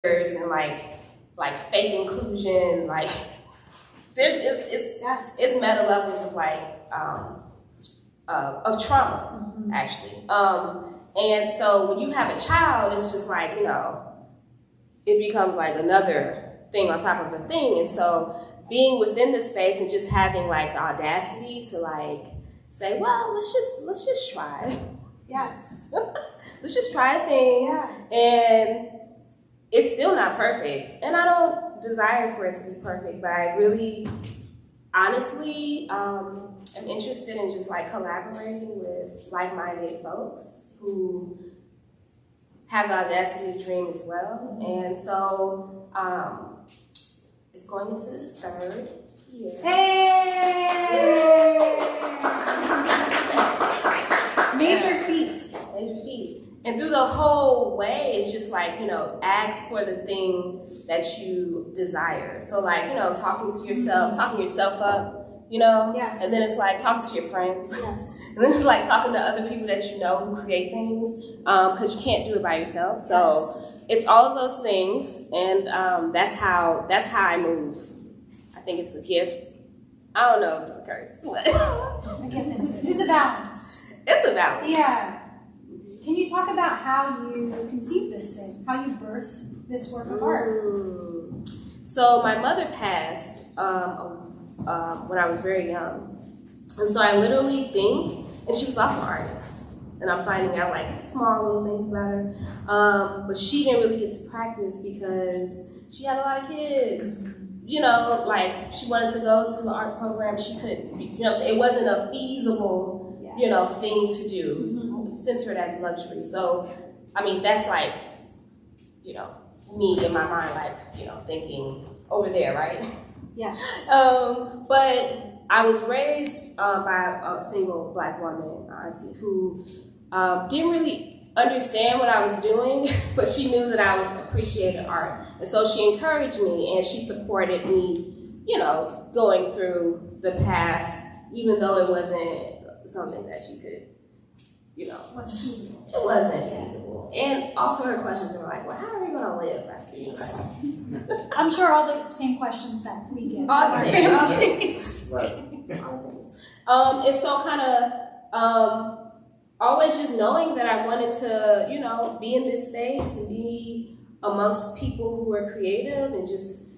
and like fake inclusion, like it's meta levels of like of trauma, actually. And so when you have a child, it's just like, it becomes like another thing on top of a thing. And so being within the space and just having like the audacity to like say, well, let's just try. Yes. Let's just try a thing. Yeah. And it's still not perfect. And I don't desire for it to be perfect, but I really, honestly, am interested in just like collaborating with like-minded folks who have the audacity to dream as well. And so it's going into its third year. Hey! Major feat. Major feat. And through the whole way, it's just like, ask for the thing that you desire. So like, talking to yourself, talking yourself up, Yes. And then it's like talking to your friends. Yes. And then it's like talking to other people that you know who create things, because you can't do it by yourself. So It's all of those things, and that's how I move. I think it's a gift. I don't know if it's a curse. It's a balance. It's a balance. Yeah. Can you talk about how you conceived this thing? How you birthed this work of art? So my mother passed when I was very young. And so I literally think, and she was also an artist, and I'm finding out like small little things about her, but she didn't really get to practice because she had a lot of kids. Like she wanted to go to an art program, she couldn't, it wasn't a feasible thing to do. It was censored as luxury. So, I mean, that's like, me in my mind, like, thinking over there, right? Yeah. But I was raised by a single Black woman, auntie, who didn't really understand what I was doing, but she knew that I was appreciating art. And so she encouraged me and she supported me, going through the path, even though it wasn't something that she could, Wasn't feasible. It wasn't feasible. And also her questions were like, well, how are we going to live after you? I'm sure all the same questions that we get. All the things. Right. And so kind of always just knowing that I wanted to, be in this space and be amongst people who were creative and just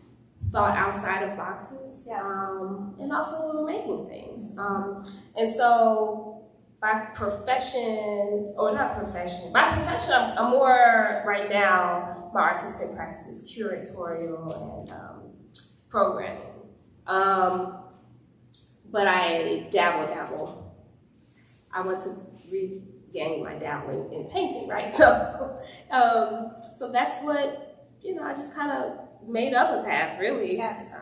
thought outside of boxes. Yes. And also we were making things. And so by profession, I'm more right now, my artistic practice is curatorial and programming. But I dabble. I want to regain my dabbling in painting, right? So that's what, I just kind of made up a path, really. Yes.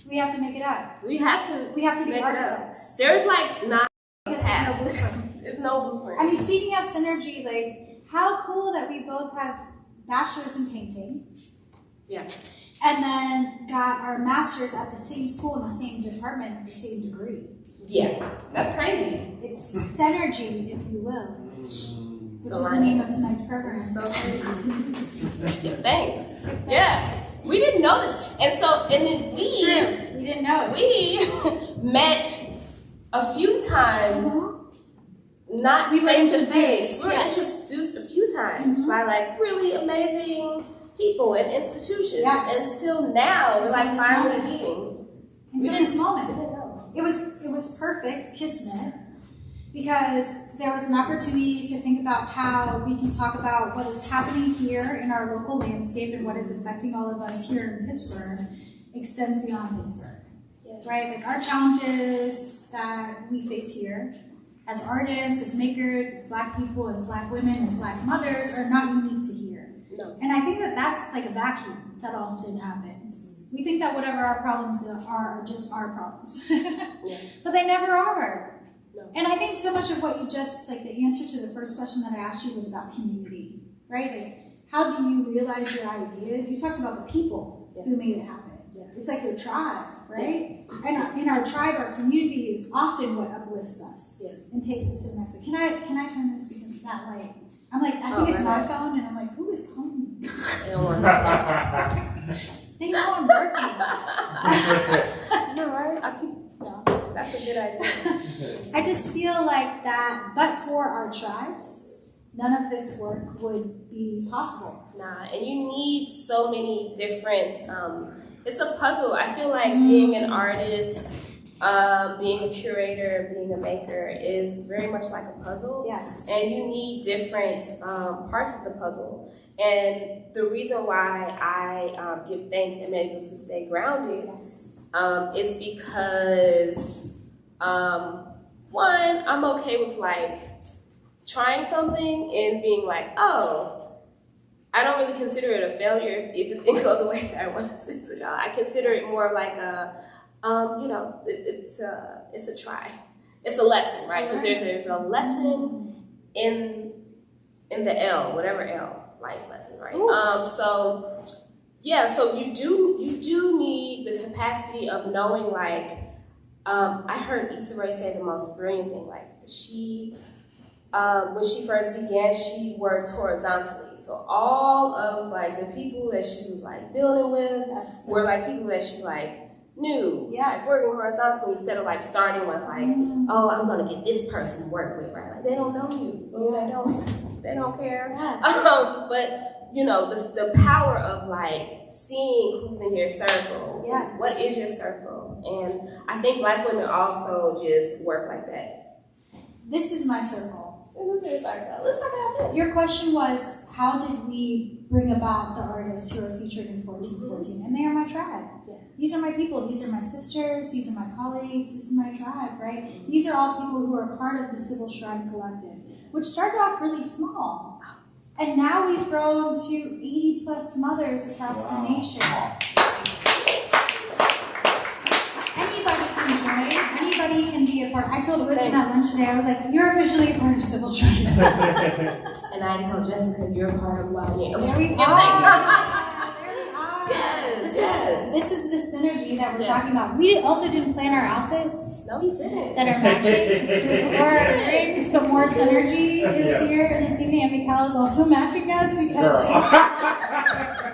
We have to make it up. We have to be architects. There's like not a There's path. no blueprint. There's no blueprint. I mean, speaking of synergy, like, how cool that we both have bachelor's in painting. Yeah. And then got our master's at the same school in the same department at the same degree. Yeah, that's crazy. It's synergy, if you will, which is the name of tonight's program. So crazy. Yeah, thanks. Yes. We didn't know this. And then we didn't know it. We met a few times, not face to face. We were introduced a few times by like really amazing people and institutions. Yes. Until now, we're like finally meeting. Until this moment. We didn't know. It was perfect, kismet, because there was an opportunity to think about how we can talk about what is happening here in our local landscape and what is affecting all of us here in Pittsburgh extends beyond Pittsburgh. Right? Like our challenges that we face here as artists, as makers, as Black people, as Black women, as Black mothers are not unique to here. No. And I think that that's like a vacuum that often happens. We think that whatever our problems are just our problems. But they never are. No. And I think so much of what you just, like the answer to the first question that I asked you was about community, right? Like, how do you realize your ideas? You talked about the people who made it happen. Yeah. It's like your tribe, right? And in our tribe, our community is often what uplifts us and takes us to the next one. Can I turn this because it's not like, I'm like, I think it's my phone and I'm like, who is calling me? They don't want to know. They know I'm working. No, right? No. That's a good idea. I just feel like that, but for our tribes, none of this work would be possible. Nah, and you need so many different, it's a puzzle. I feel like being an artist, being a curator, being a maker is very much like a puzzle. Yes. And you need different parts of the puzzle. And the reason why I give thanks and am able to stay grounded Yes. is because, one, I'm okay with like trying something and being like, oh, I don't really consider it a failure if it didn't go the way that I wanted it to go. I consider it more of like a, it's a try. It's a lesson, right? Because there's a lesson in the L, whatever L, life lesson, right? So you do need the capacity of knowing, like, I heard Issa Rae say the most brilliant thing, like she, when she first began, she worked horizontally. So all of like the people that she was like building with were like people that she like knew, like working horizontally instead of like starting with like, oh, I'm gonna get this person to work with, right? Like they don't know you, they don't care. But you know, the power of like seeing who's in your circle. Yes. What is your circle? And I think Black women also just work like that. This is my circle. Let's talk about that. Your question was, how did we bring about the artists who are featured in 1414? And they are my tribe. Yeah. These are my people. These are my sisters. These are my colleagues. This is my tribe, right? These are all people who are part of the Civil Shrine Collective, which started off really small. And now we've grown to 80 plus mothers across the nation. Anybody can join. Anybody can be a part. I told Wisdom at lunch today, I was like, you're officially a part of Civil Shrine. And I told Jessica, you're a part of YNAM. There we are. Yes. This is the synergy that we're talking about. We also didn't plan our outfits No, we didn't. that are matching or rings, but more synergy is here this evening. And Mikhail is also matching us because she's...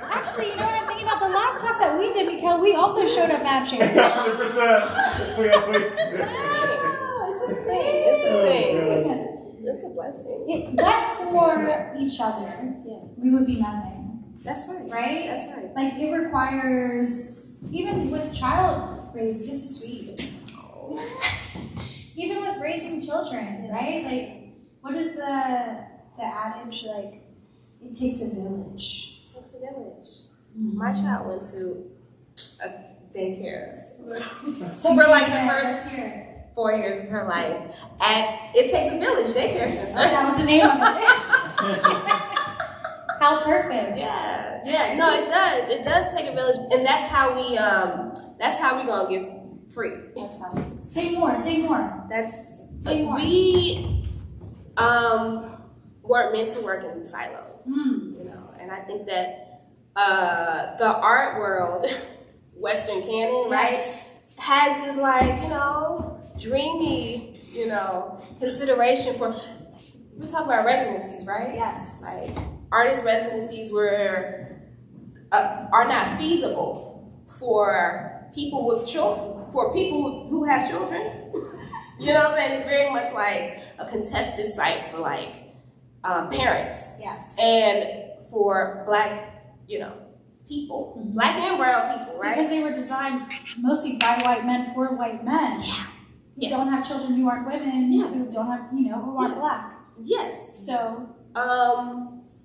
Actually, you know what I'm thinking about? The last talk that we did, Mikhail, we also showed up matching. 100%. It's a thing. It's a blessing. But for each other, we would be nothing. That's right. Right? That's right. Like, it requires, even with child raising, this is sweet. Even with raising children, right? Like, what is the adage, like, it takes a village. It takes a village. My child went to a daycare for like the first 4 years of her life at It Takes a Village Daycare Center. That was the name of it. How perfect. Yeah. No, it does. It does take a village, and that's how we gonna get free. That's how. Say more. Say more. We weren't meant to work in silo, you know, and I think that the art world, Western canon, right, has this like, you know, dreamy, you know, consideration for. We talk about residencies, right? Yes. Like artist residencies are not feasible for people with children, for people who have children. You know what I'm saying? It's very much like a contested site for like parents. Yes. And for Black, you know, people, Black and brown people, right? Because they were designed mostly by white men for white men. Who don't have children who aren't women, who don't have, you know, who aren't Black. Yes. So.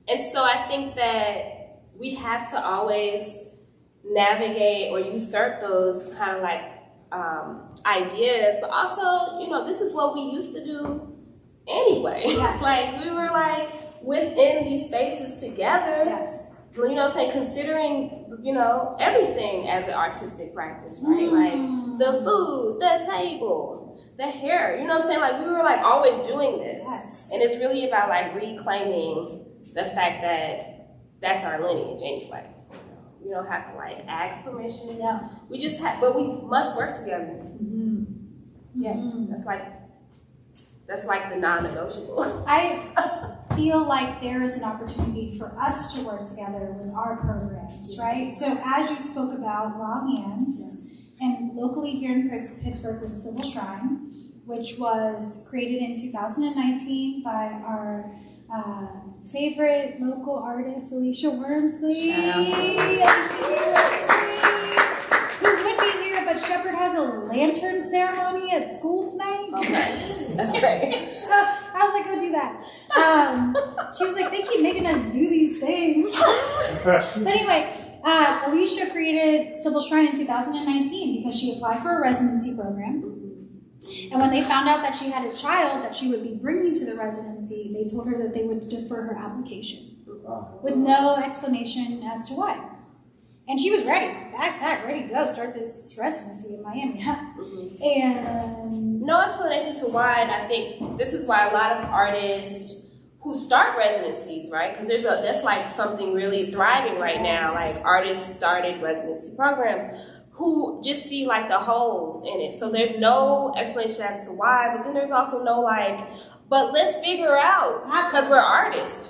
And so I think that we have to always navigate or usurp those kind of like ideas, but also, you know, this is what we used to do anyway. Yes. Like we were like within these spaces together. Yes. You know what I'm saying? Considering, you know, everything as an artistic practice, right? Like the food, the table, the hair, you know what I'm saying? Like we were like always doing this. Yes. And it's really about like reclaiming the fact that that's our lineage anyway. We don't have to like ask permission. Yeah. We just have, but we must work together. Yeah, that's like the non-negotiable. feel like there is an opportunity for us to work together with our programs, right? So as you spoke about Wild Yams, and locally here in Pittsburgh was Civil Shrine, which was created in 2019 by our favorite local artist, Alicia Wormsley. Shout out to Who would be here, but Shepherd has a lantern ceremony at school tonight. Okay, that's great. So I was like, go do that. She was like, they keep making us do these things. But anyway, Alicia created Civil Shrine in 2019 because she applied for a residency program. And when they found out that she had a child that she would be bringing to the residency, they told her that they would defer her application with no explanation as to why. And she was ready, bags packed, ready to go, start this residency in Miami. And no explanation to why, and I think this is why a lot of artists who start residencies, right? Because there's like something really thriving right now, like artists started residency programs who just see like the holes in it. So there's no explanation as to why, but then there's also no like, but let's figure out, because we're artists.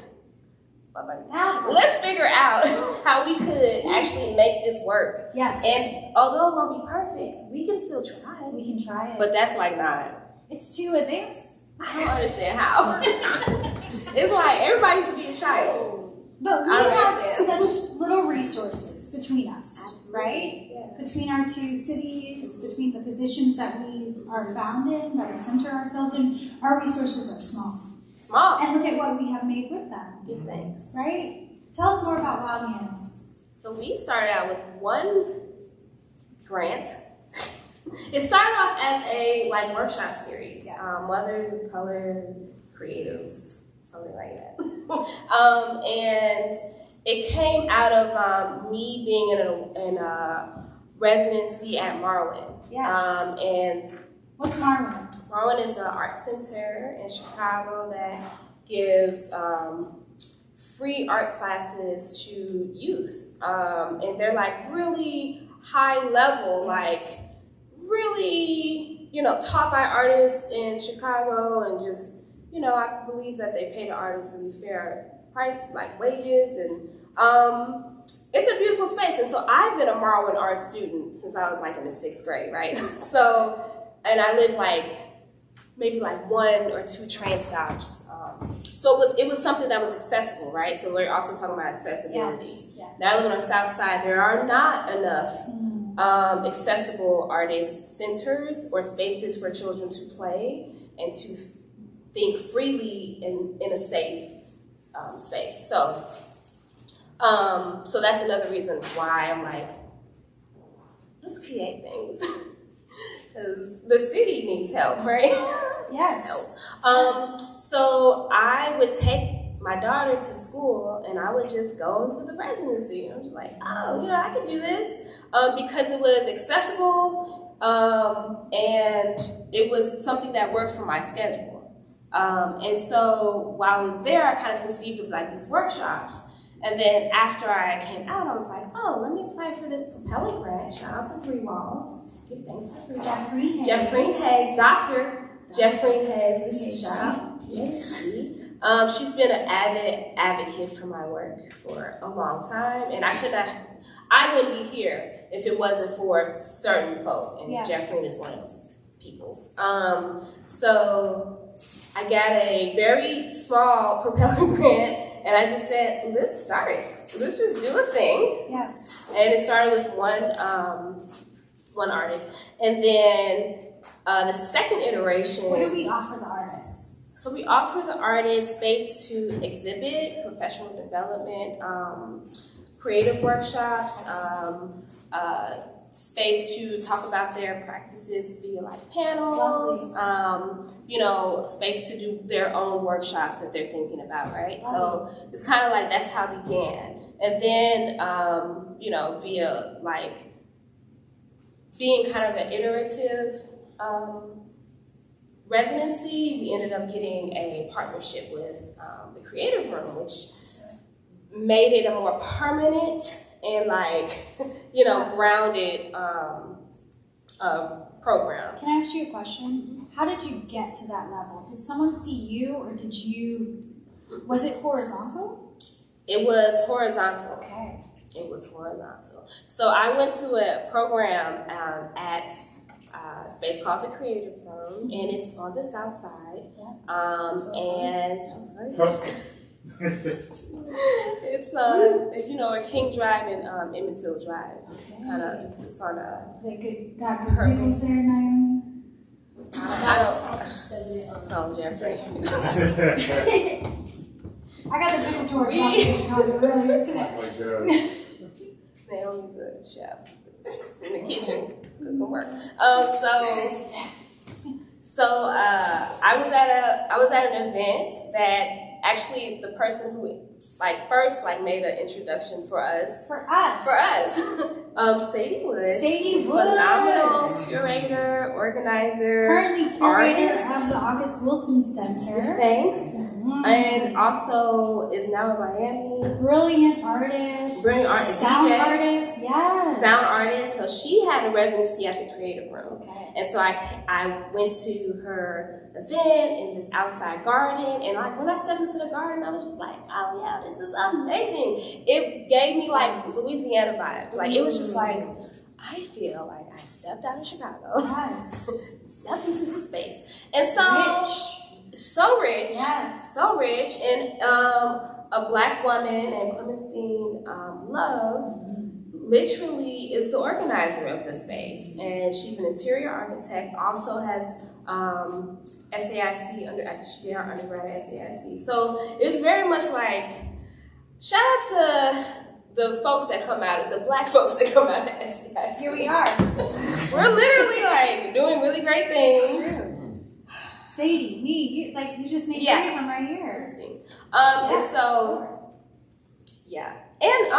Let's figure out how we could actually make this work. Yes. And although it won't be perfect, we can still try. We can try it. But that's like not. It's too advanced. I don't understand how. It's like everybody used to be a child. But we I don't have understand. such little resources between us, right? Yeah. Between our two cities, between the positions that we are found in, that we center ourselves in, our resources are small. Small. And look at what we have made with them, Give thanks. right? Tell us more about Wild Yams. So we started out with one grant. It started off as a like workshop series. Yes. Mothers of Color Creatives, something like that. And it came out of me being in a residency at Marwin. Yes. And What's Marwin? Marwin is an art center in Chicago that gives free art classes to youth. And they're like really high level, like really, taught by artists in Chicago, and just, I believe that they pay the artists really fair price, like wages, and it's a beautiful space. And so I've been a Marwin art student since I was like in the 6th grade, right? So, and I live like maybe like 1 or 2 train stops. So it was something that was accessible, right? So we're also talking about accessibility. Yes. Now I live on the South Side. There are not enough accessible artist centers or spaces for children to play and to think freely in a safe space. So that's another reason why I'm like, let's create things. Because the city needs help, right? Yes. So I would take my daughter to school and I would just go into the residency. I was like, oh, I could do this. Because it was accessible and it was something that worked for my schedule. And so while I was there, I kind of conceived of like these workshops. And then after I came out, I was like, oh, let me apply for this Propelling grant. Shout out to 3 Walls. Give thanks for Jeffrey Hayes, Dr. Jeffrey Hayes. Shout out, PhD. She's been an avid advocate for my work for a long time, and I wouldn't be here if it wasn't for certain folk, and Yes. Jeffrey is one of those peoples. So I got a very small Propelling grant. And I just said, let's start it. Let's just do a thing. Yes. And it started with one artist. And then the second iteration. What do we offer the artists? So we offer the artists space to exhibit, professional development, creative workshops, space to talk about their practices via like panels, space to do their own workshops that they're thinking about, right? So it's kind of like that's how it began. And then, via like being kind of an iterative residency, we ended up getting a partnership with the Creative Room, which made it a more permanent and grounded program. Can I ask you a question? How did you get to that level? Did someone see you, or did you Was it horizontal? It was horizontal. Okay. It was horizontal. So I went to a program at a space called the Creative Room, and it's on the South Side. It's if you know where King Drive and Emmett Till Drive. It's kind of sort of. They got good pickles there, Naomi. I don't. So Jeffrey. I got the pickle tour Chicago earlier today. Oh my God. Naomi's a chef in the kitchen, cooking work. So I was at an event that actually the person who first made an introduction for us. Sadie Wood. Sadie Wood. Phenomenal curator, organizer, Currently curator artist of the August Wilson Center. Thanks. Mm-hmm. And also is now in Miami. Brilliant artist. Sound DJ. artist, yes. Sound artist. So she had a residency at the Creative Room. Okay. And so I went to her event in this outside garden, and when I stepped into the garden, I was just like, oh yeah, this is amazing. It gave me Louisiana vibes. It was just like, I feel like I stepped out of Chicago. Yes. Stepped into this space. And so so rich. Yes. So rich. And a Black woman named Clementine Love literally is the organizer of the space, and she's an interior architect, also has SAIC they are undergrad at SAIC. So it was very much shout out to the folks that come out of the Black folks that come out of SAIC. Here we are. We're literally doing really great things. It's true. Sadie, me, you just made three of them right here. And so, yeah. And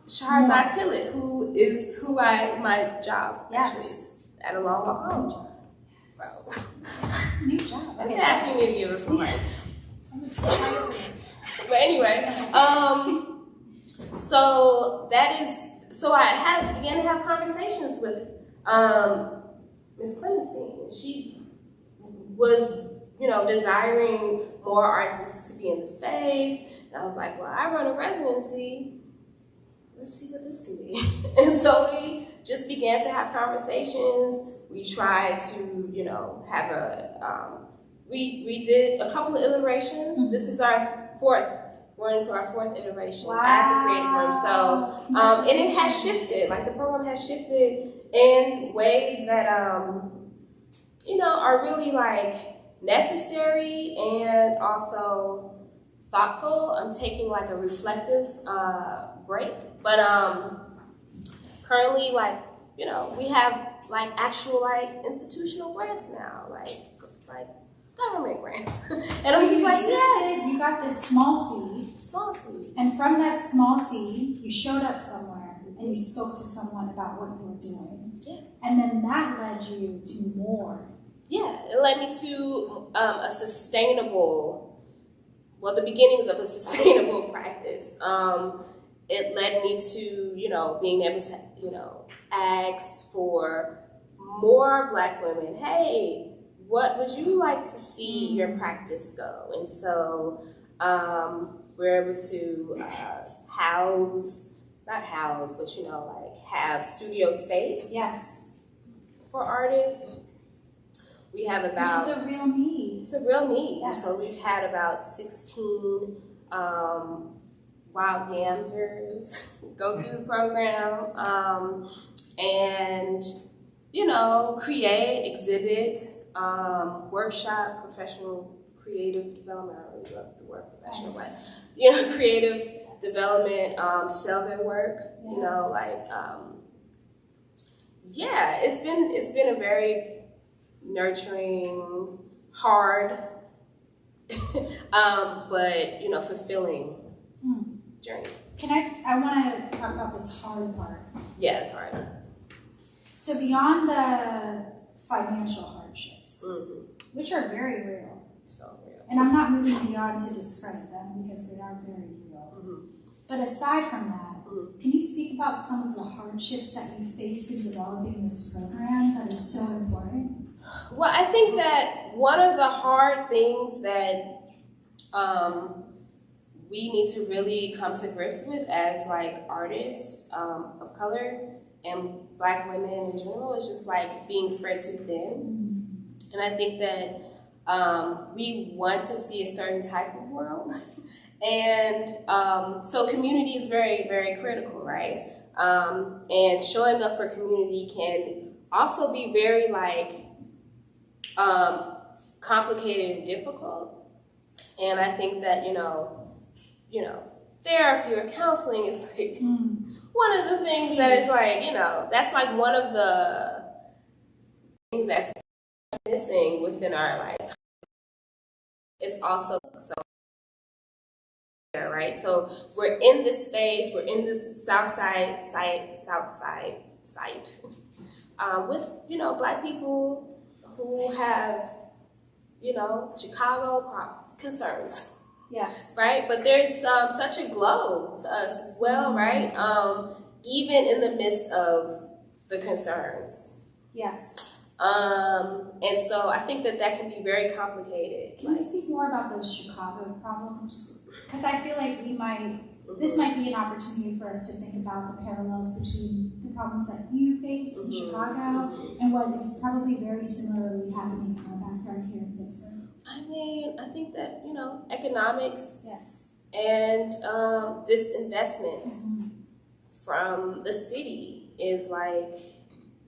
Shahrazad Tillett, who my job actually is at a long job. Wow. New job. That's asking me to give us some money. But anyway, so I began to have conversations with Miss Clementine, and she was, desiring more artists to be in the space. And I was like, well, I run a residency. Let's see what this can be. And so we just began to have conversations. We tried to, have we did a couple of iterations. Mm-hmm. This is our we're into our fourth iteration at the Creative Room. So, and it has shifted, the program has shifted in ways that, are really necessary and also thoughtful. I'm taking a reflective break, but currently we have actual institutional grants now, government grants. And I'm just yes, you got this small seed, and from that small seed you showed up somewhere and you spoke to someone about what you were doing, and then that led you to more. It led me to the beginnings of a sustainable practice. It led me to, being able to, ask for more Black women, hey, what would you like to see your practice go? And so we're able to have studio space. Yes. For artists. We have about... Which is a real need. It's a real need. Yes. So we've had about 16 wild gamzers go through the program and, create, exhibit, workshop, professional creative development. I really love the word professional, but, creative development, sell their work, it's been a very nurturing, hard, but fulfilling journey. I want to talk about this hard part. Yeah, it's hard. So beyond the financial hardships, which are very real, so real, and I'm not moving beyond to discredit them because they are very real. But aside from that, can you speak about some of the hardships that you faced in developing this program that is so important? Well, I think that one of the hard things that we need to really come to grips with as like artists of color and Black women in general. It's just like being spread too thin. And I think that we want to see a certain type of world. And so community is very, very critical, right? And showing up for community can also be very like complicated and difficult. And I think that, you know, therapy or counseling is like one of the things that is like, you know, that's like one of the things that's missing within our life. It's also so, right? So we're in this space, we're in this South Side with, you know, Black people who have, you know, Chicago concerns. Yes. Right? But there's such a glow to us as well, right? Even in the midst of the concerns. Yes. And so I think that can be very complicated. Can you speak more about those Chicago problems? Because I feel like this might be an opportunity for us to think about the parallels between the problems that you face in Chicago and what is probably very similarly happening in our backyard here in Pittsburgh. I mean, I think that, you know, economics yes. and disinvestment from the city is like,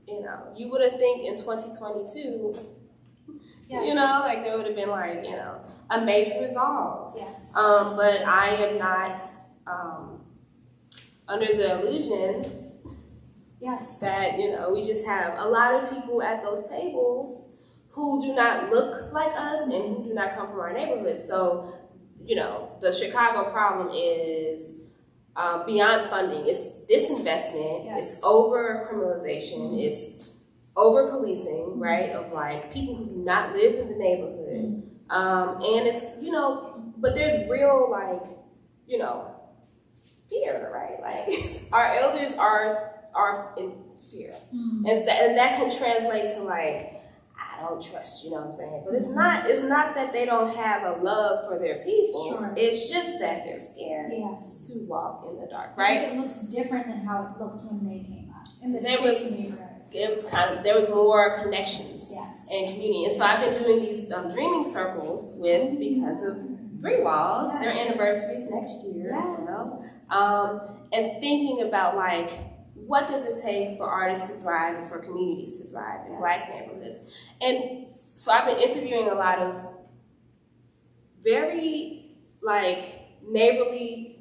you know, you would have think in 2022, yes. You know, like there would have been like, you know, a major resolve. Yes. But I am not under the illusion yes. that, you know, we just have a lot of people at those tables who do not look like us and who do not come from our neighborhood. So, you know, the Chicago problem is beyond funding. It's disinvestment, yes. It's over-criminalization, it's over-policing, right, of like people who do not live in the neighborhood. And it's, you know, but there's real like, you know, fear, right? Like our elders are in fear. And that can translate to like, I don't trust, you know what I'm saying? But it's not that they don't have a love for their people. Sure. It's just that they're scared yes. to walk in the dark, right? Because it looks different than how it looked when they came up in the same neighborhood. There was more connections yes. and community. And so I've been doing these dreaming circles with Because of Three Walls. Yes. Their anniversaries next year yes. as well. And thinking about like, what does it take for artists to thrive and for communities to thrive in yes. Black neighborhoods? And so I've been interviewing a lot of very like neighborly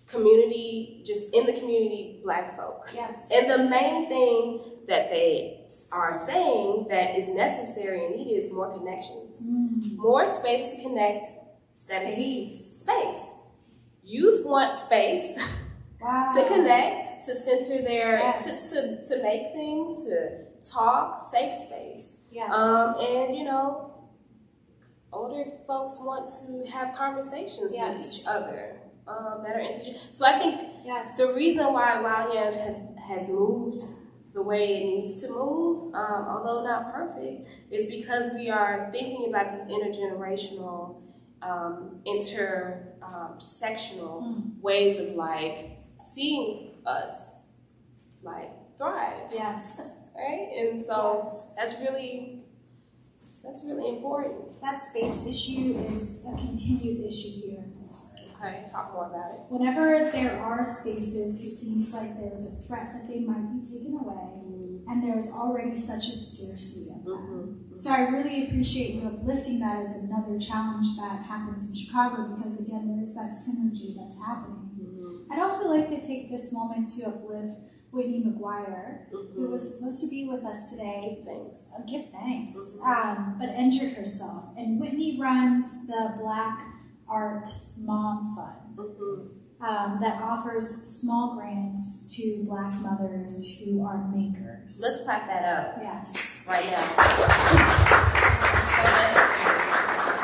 community, just in the community Black folk. Yes. And the main thing that they are saying that is necessary and needed is more connections. More space to connect. That is space. Youth want space. Wow. To connect, to center their, yes. to make things, to talk, safe space. Yes. And you know, older folks want to have conversations yes. with each other that are interjected. So I think yes. the reason why Wild Yams has moved the way it needs to move, although not perfect, is because we are thinking about these intergenerational, intersectional ways of like seeing us like thrive. Yes. Right? And so yes. that's really important. That space issue is a continued issue here in Pittsburgh. Okay, talk more about it. Whenever there are spaces, it seems like there's a threat that they might be taken away, and there's already such a scarcity of them. So I really appreciate you uplifting that as another challenge that happens in Chicago, because again, there is that synergy that's happening. I'd also like to take this moment to uplift Whitney McGuire, who was supposed to be with us today. Give thanks. But injured herself. And Whitney runs the Black Art Mom Fund that offers small grants to Black mothers who are makers. Let's clap that up. Yes. Right now.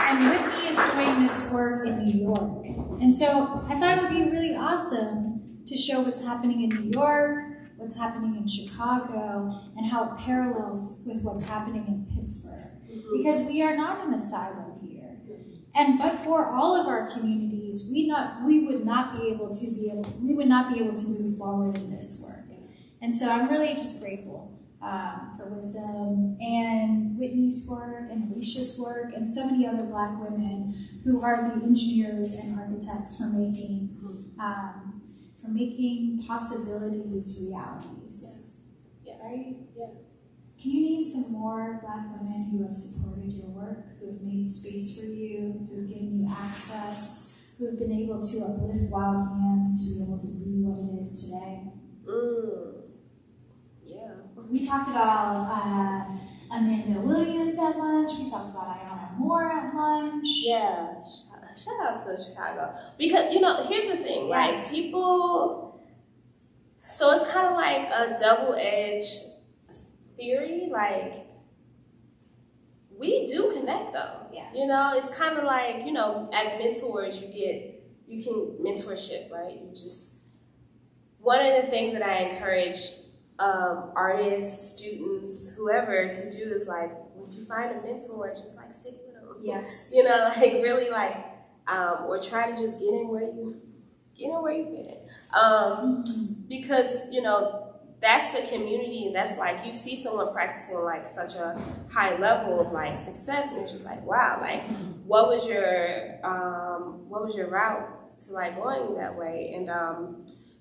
And Whitney is doing this work in New York. And so I thought it would be really awesome to show what's happening in New York, what's happening in Chicago, and how it parallels with what's happening in Pittsburgh. Because we are not in a silo here. but for all of our communities, we would not be able to move forward in this work. And so I'm really just grateful for Wisdom and Whitney's work and Alicia's work and so many other Black women who are the engineers and architects for making possibilities realities. Yeah. Right? Yeah. Can you name some more Black women who have supported your work, who have made space for you, who have given you access, who have been able to uplift Wild Yams to be able to be what it is today? Yeah. We talked about Amanda Williams at lunch. We talked about Iona Moore at lunch. Yeah. Shout out to Chicago. Because, here's the thing, Yes. like, people, so it's kind of like a double-edged theory, like, we do connect though. Yeah. It's kind of like, as mentors, you can mentorship, right? One of the things that I encourage artists, students, whoever to do is like, when you find a mentor, just like stick with them. Yes. Like really like, or try to just get in where you fit in. Because, that's the community, and that's like, you see someone practicing like such a high level of like success, and you're just like, wow, like what was your route to like going that way? And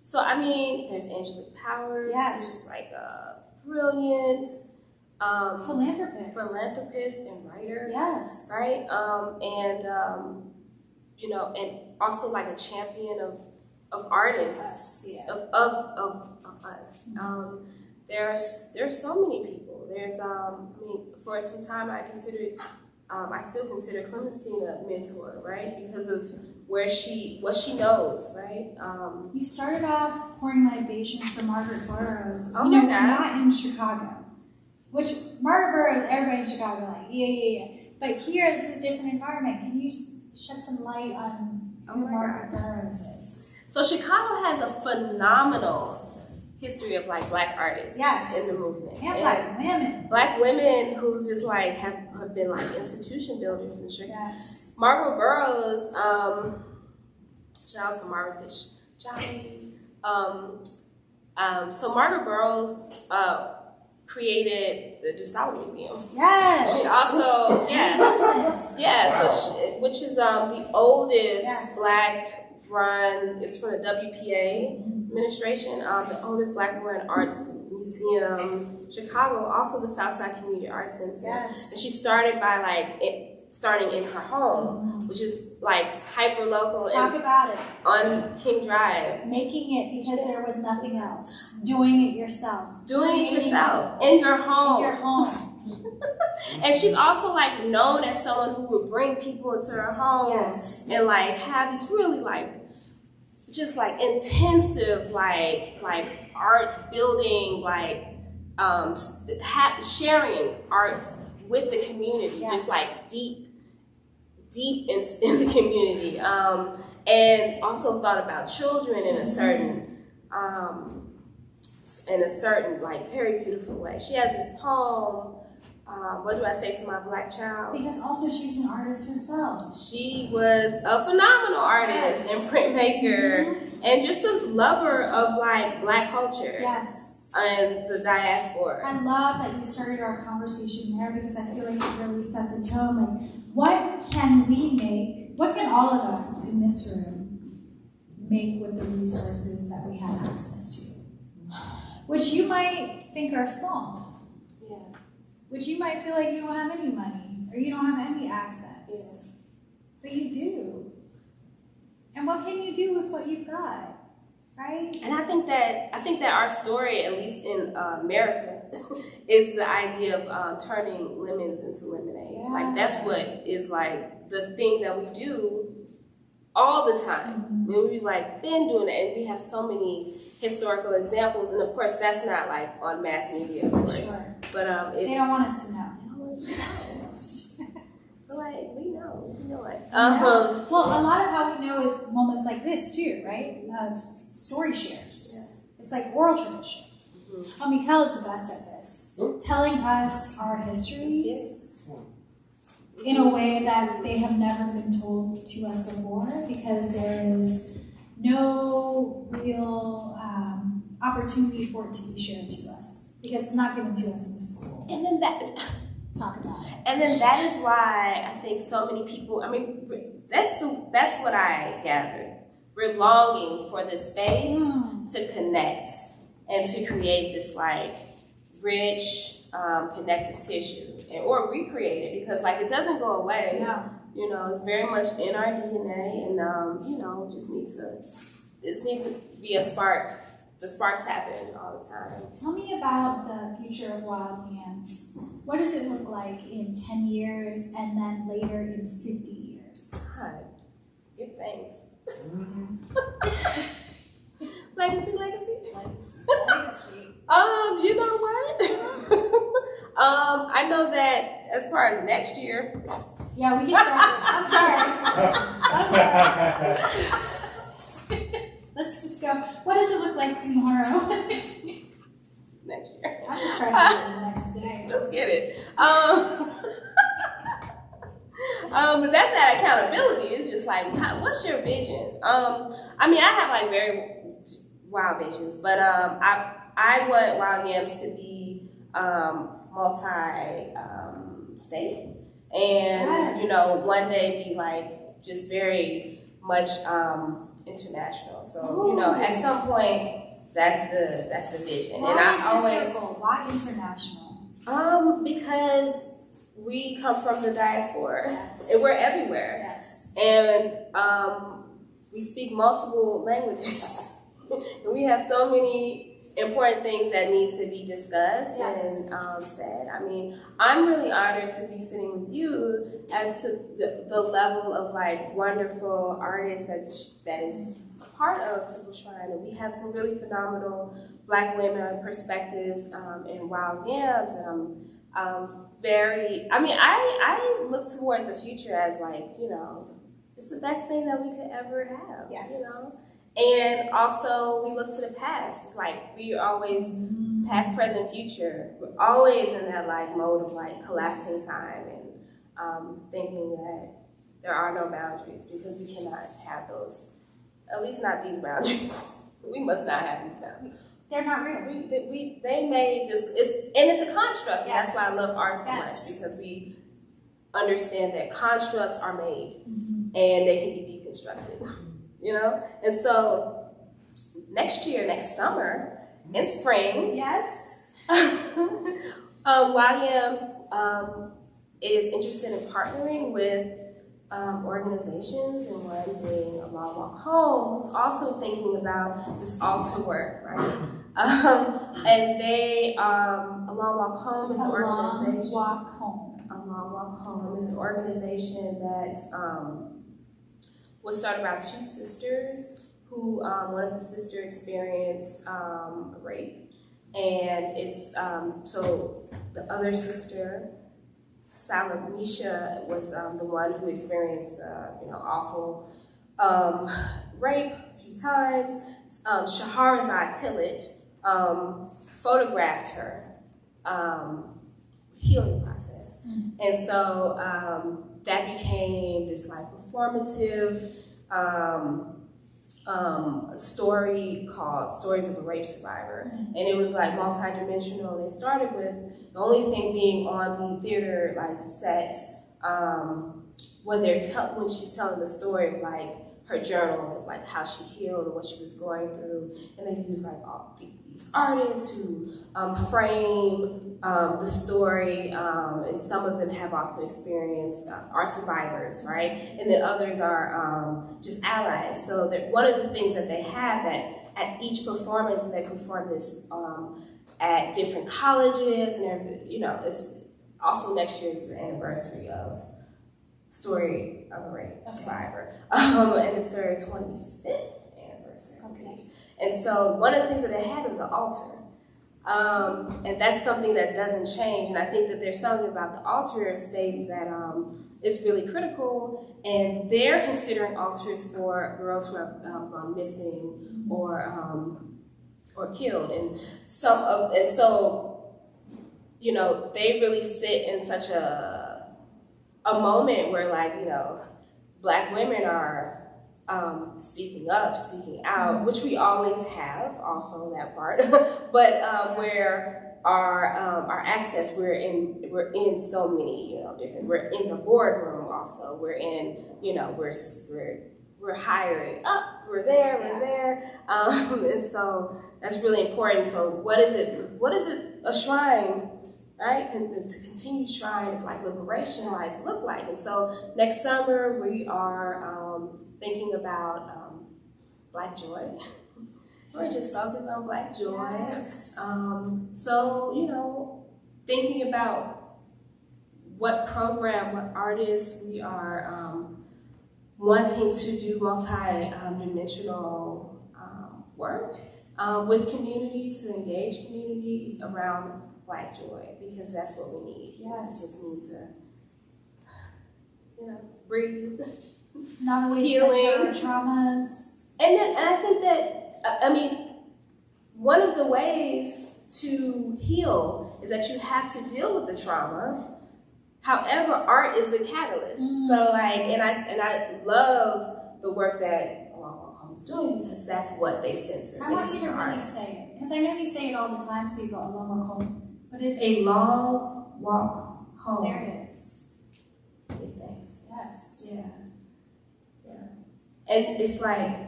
so I mean, there's Angelique Powers, Yes. who's like a brilliant Philanthropist and writer, Yes. right? And also like a champion of artists, Yeah. of us. There's so many people. There's for some time I still consider Clementine a mentor, right? Because of what she knows, right? You started off pouring libations for Margaret Burroughs. Oh my God. Not in Chicago. Which Margaret Burroughs, everybody in Chicago like, yeah. But here, this is a different environment. Can you shed some light on who Margaret Burroughs is? So Chicago has a phenomenal history of like Black artists in the movement. And Black women who just like have been like institution builders in Chicago. Yes. Margaret Burroughs, shout out to Margaret Fish Johnny. So Margaret Burroughs created the DuSable Museum. Yes. She also, which is the oldest Black run, it's from the WPA administration, the oldest Black run arts museum, Chicago, also the Southside Community Arts Center. Yes. And she started by starting in her home, which is like hyper local. Talk about it. On King Drive. Making it because there was nothing else. Doing it yourself. Doing it yourself in your home. In your home. And she's also like known as someone who would bring people into her home and like have these really like just like intensive like art building, like sharing art with the community, just like deep in the community, and also thought about children in a certain like very beautiful way. She has this poem. What do I say to my Black child? Because also she's an artist herself. She was a phenomenal artist and printmaker, and just a lover of like Black culture. Yes. And the diaspora. I love that you started our conversation there because I feel like it really set the tone. Like, what can all of us in this room make with the resources that we have access to? Which you might think are small. Which you might feel like you don't have any money or you don't have any access. But you do. And what can you do with what you've got? Right? And I think that our story, at least in America, is the idea of turning lemons into lemonade. Yeah. Like that's what is like the thing that we do all the time. I mean, we've like been doing it, and we have so many historical examples. And of course, that's not like on mass media, of course. Sure. But they don't want us to know. They don't want us to know. But like we know it. Well, a lot of how we know is moments like this too, right? Of story shares. It's like oral tradition. Mikel is the best at this. Telling us our histories. in a way that they have never been told to us before, because there is no real opportunity for it to be shared to us, because it's not given to us in the school. And then that Talk about it. And then that is why I think so many people, I mean, that's what I gathered. We're longing for this space to connect and to create this like rich, connective tissue or recreate it, because like it doesn't go away. Yeah. You know, it's very much in our DNA, and you know, this needs to be a spark. The sparks happen all the time. Tell me about the future of Wild Yams. What does it look like in 10 years and then later in 50 years? God, give thanks. Legacy. You know what? I know that as far as next year. Yeah, we can start. I'm sorry. Let's just go. What does it look like tomorrow? Next year. I'm just trying to listen the next day. Let's get it. But that's that accountability. It's just like, what's your vision? I mean, I have like very wild visions, but I want Wild Yams to be multi state, and you know, one day be like just very much international. So you know, at some point, that's the vision. Why and I always why international? Because we come from the diaspora, Yes. and we're everywhere, Yes. and we speak multiple languages, and we have so many important things that need to be discussed Yes. and said. I mean, I'm really honored to be sitting with you as to the level of like wonderful artists that is part of Simple Shrine, and we have some really phenomenal Black women perspectives in Wild Yams, and I'm very. I mean, I look towards the future as like, you know, it's the best thing that we could ever have. Yes. You know. And also, we look to the past. It's like we are always past, present, future. We're always in that like mode of like collapsing time and thinking that there are no boundaries, because we cannot have those. At least not these boundaries. We must not have these boundaries. They're not real. They made this, it's a construct. And Yes. that's why I love art so Yes. much, because we understand that constructs are made Mm-hmm. and they can be deconstructed. You know? And so next summer, in spring, Yes. Wild Yams is interested in partnering with organizations, and one being A Long Walk Home, who's also thinking about this altar work, right? And they, A Long Walk Home is an organization. Walk home. A Long Walk Home is an organization that was started by two sisters who, one of the sisters experienced rape, and it's so the other sister, Salamisha, was the one who experienced awful rape a few times. Shahrazad Tillett photographed her healing process, and so that became this like performative story called Stories of a Rape Survivor, and it was like multi-dimensional. And it started with the only thing being on the theater like set when she's telling the story of like her journals of like how she healed and what she was going through, and they use like all these artists who frame the story, and some of them have also experienced are survivors, right? And then others are just allies. So that one of the things that they have that at each performance, and they perform this at different colleges, and it's also next year is the anniversary of Story of a Rape Survivor, and it's their 25th anniversary. Okay. And so one of the things that they had was an altar. And that's something that doesn't change. And I think that there's something about the altar space that is really critical. And they're considering altars for girls who have gone missing or killed. And so they really sit in such a a moment where, like, you know, Black women are speaking up, speaking out, which we always have, also that part, but where our access, we're in so many, you know, different, we're in the boardroom also, we're in, you know, we're hiring up, we're there, and so that's really important. So what is it a shrine, right, to continue shrine of like liberation like look like? And so next summer we are thinking about Black joy. We're just focused on Black joy. Yes. So, you know, thinking about what program, what artists we are wanting to do multi-dimensional work with community, to engage community around Black joy, because that's what we need. Yes. We just need to, you know, breathe. Not always Healing. center our traumas. And I think that, I mean, one of the ways to heal is that you have to deal with the trauma. However, art is the catalyst. So like, and I love the work that Long Walk Home is doing, because that's what they censor. I want you to really say it, because I know you say it all the time, so you go a long walk home. But it's A long walk home. there it is. Give thanks. Yes. Yeah. And it's like,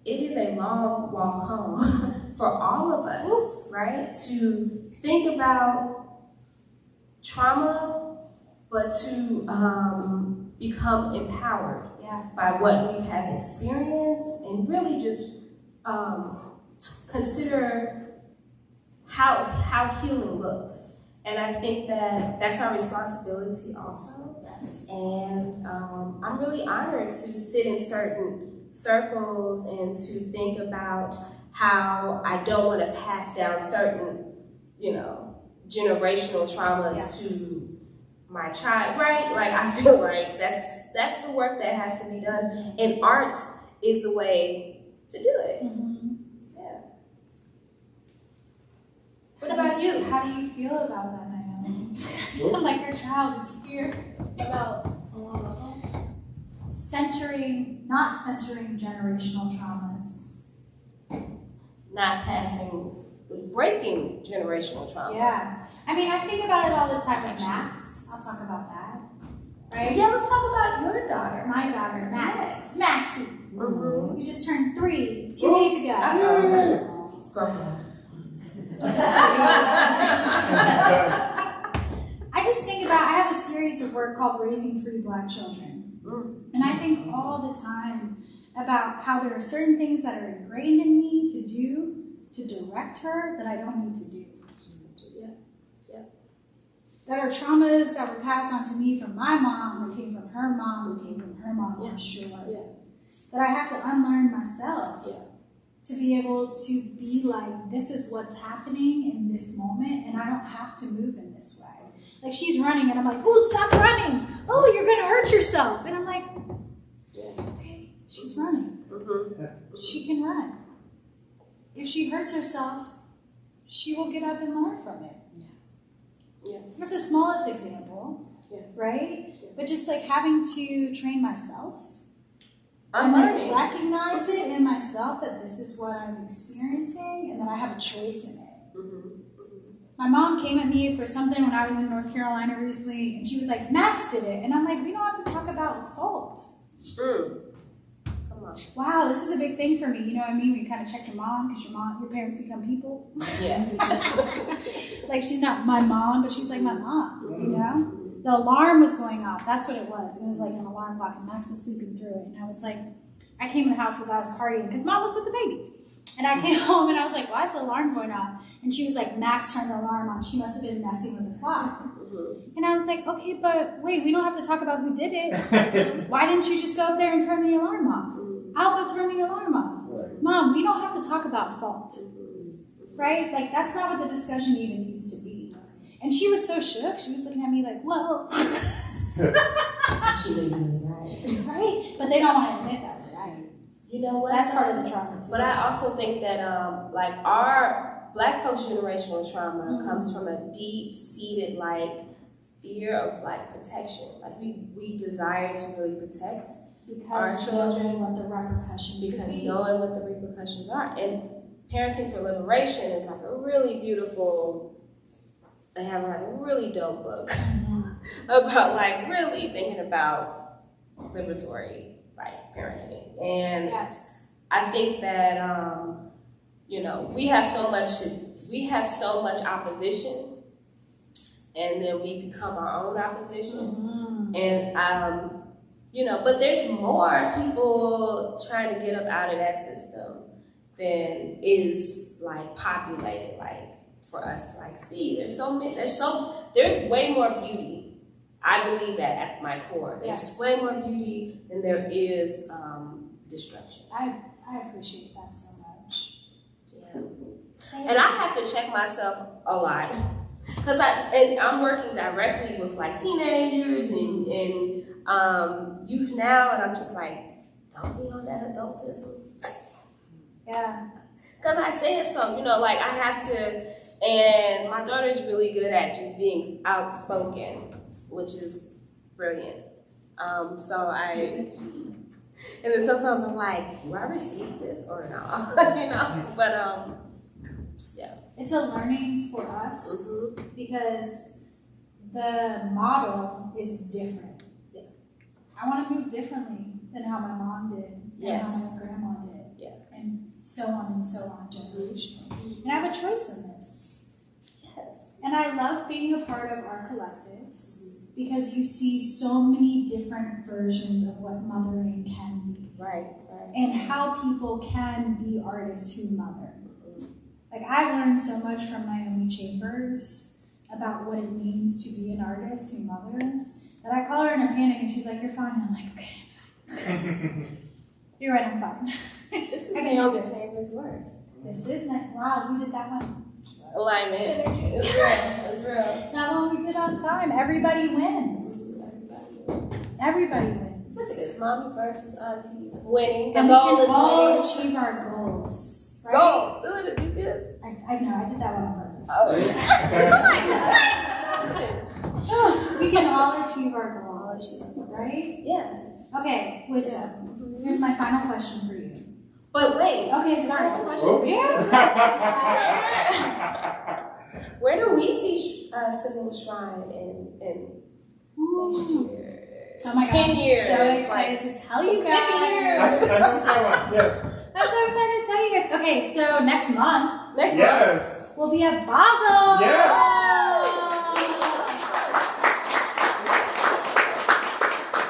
it is a long walk home for all of us, right? To think about trauma, but to become empowered by what we have experienced, and really just consider how healing looks. And I think that that's our responsibility also. And I'm really honored to sit in certain circles and to think about how I don't want to pass down certain, you know, generational traumas to my child, right? Like, I feel like that's the work that has to be done, and art is the way to do it. Yeah. What about you? How do you feel about that, Naomi? Like your child is here. About Not centering generational traumas. Not breaking generational trauma. Yeah. I mean, I think about it all the time with Max. I'll talk about that. Right? Yeah, let's talk about your daughter. My daughter, Max. Yes. Maxie. Mm-hmm. You just turned 3 2 days ago. I just think about, I have a series of work called Raising Free Black Children. And I think all the time about how there are certain things that are ingrained in me to do, to direct her, that I don't need to do. That are traumas that were passed on to me from my mom, that came from her mom, that came from her mom, I'm sure. That I have to unlearn myself to be able to be like, this is what's happening in this moment, and I don't have to move in this way. Like, she's running, and I'm like, oh, stop running. Oh, you're going to hurt yourself. And I'm like, okay, she's running. She can run. If she hurts herself, she will get up and learn from it. That's the smallest example, right? But just like having to train myself. I'm learning. Like recognize it in myself that this is what I'm experiencing and that I have a choice in it. My mom came at me for something when I was in North Carolina recently, and she was like, Max did it. And I'm like, we don't have to talk about fault. Come on. Wow, this is a big thing for me. You know what I mean? When you kind of check your mom, because your parents become people. Yeah. Like, she's not my mom, but she's like my mom, you know? The alarm was going off. That's what it was. It was like an alarm clock, and Max was sleeping through it. And I was like, I came in the house because I was partying, because Mom was with the baby. And I came home, and I was like, why is the alarm going off? And she was like, Max turned the alarm on. She must have been messing with the clock. And I was like, okay, but wait, we don't have to talk about who did it. Why didn't you just go up there and turn the alarm off? I'll go turn the alarm off. Mom, we don't have to talk about fault. Right? Like, that's not what the discussion even needs to be. And she was so shook. She was looking at me like, whoa. She is right. Right? But they don't want to admit that, right? You know what? That's part of the trauma too. But I also think that like our Black folks' generational trauma comes from a deep-seated, like, fear of like protection. Like we desire to really protect our Because children, knowing what the repercussions would because be. knowing what the repercussions are. And Parenting for Liberation is like a really beautiful, they have like a really dope book about like really thinking about liberatory like parenting. And Yes. I think that you know, we have so much opposition, and then we become our own opposition. And you know, but there's more people trying to get up out of that system than is like populated like for us to like see. There's way more beauty. I believe that at my core. There's way more beauty than there is destruction. I appreciate that so much. Yeah. And I have to check myself a lot. Because I'm working directly with like teenagers and youth now, and I'm just like, don't be on that adultism. Yeah. Because I say it so, you know, like I have to, and my daughter's really good at just being outspoken, which is brilliant. And then sometimes I'm like, do I receive this or not? You know, but yeah. It's a learning for us because the model is different. Yeah. I want to move differently than how my mom did and how my grandma did. Yeah. And so on generationally. And I have a choice in this. Yes. And I love being a part of our collectives because you see so many different versions of what mothering can be. Right. And how people can be artists who mother. Like, I've learned so much from Naomi Chambers about what it means to be an artist who mothers that I call her in a panic and she's like, "You're fine." And I'm like, "Okay, I'm fine." You're right, I'm fine. This is I can do Naomi this. Chambers' work. This is not, wow, we did that one. Alignment. Synergy. It's real. It's real. That one we did on time. Everybody wins. Everybody Look at wins. this, mommy versus auntie winning. The And we goal can is all winning. achieve our goals. Right? Goal. Look at this. I know, I did that one on purpose. Oh. We can all achieve our goals, right? Yeah. Okay, wisdom. Here's my final question for you. But wait. Okay, sorry. I have a question Oh. for you. Where do we see Civil Shrine in next year? Oh my god, 10 I'm years. so excited to tell you 50 guys. years. I'm so excited to tell you guys. Okay, so next month, Next month. Yes. we'll be at Basel. Yes.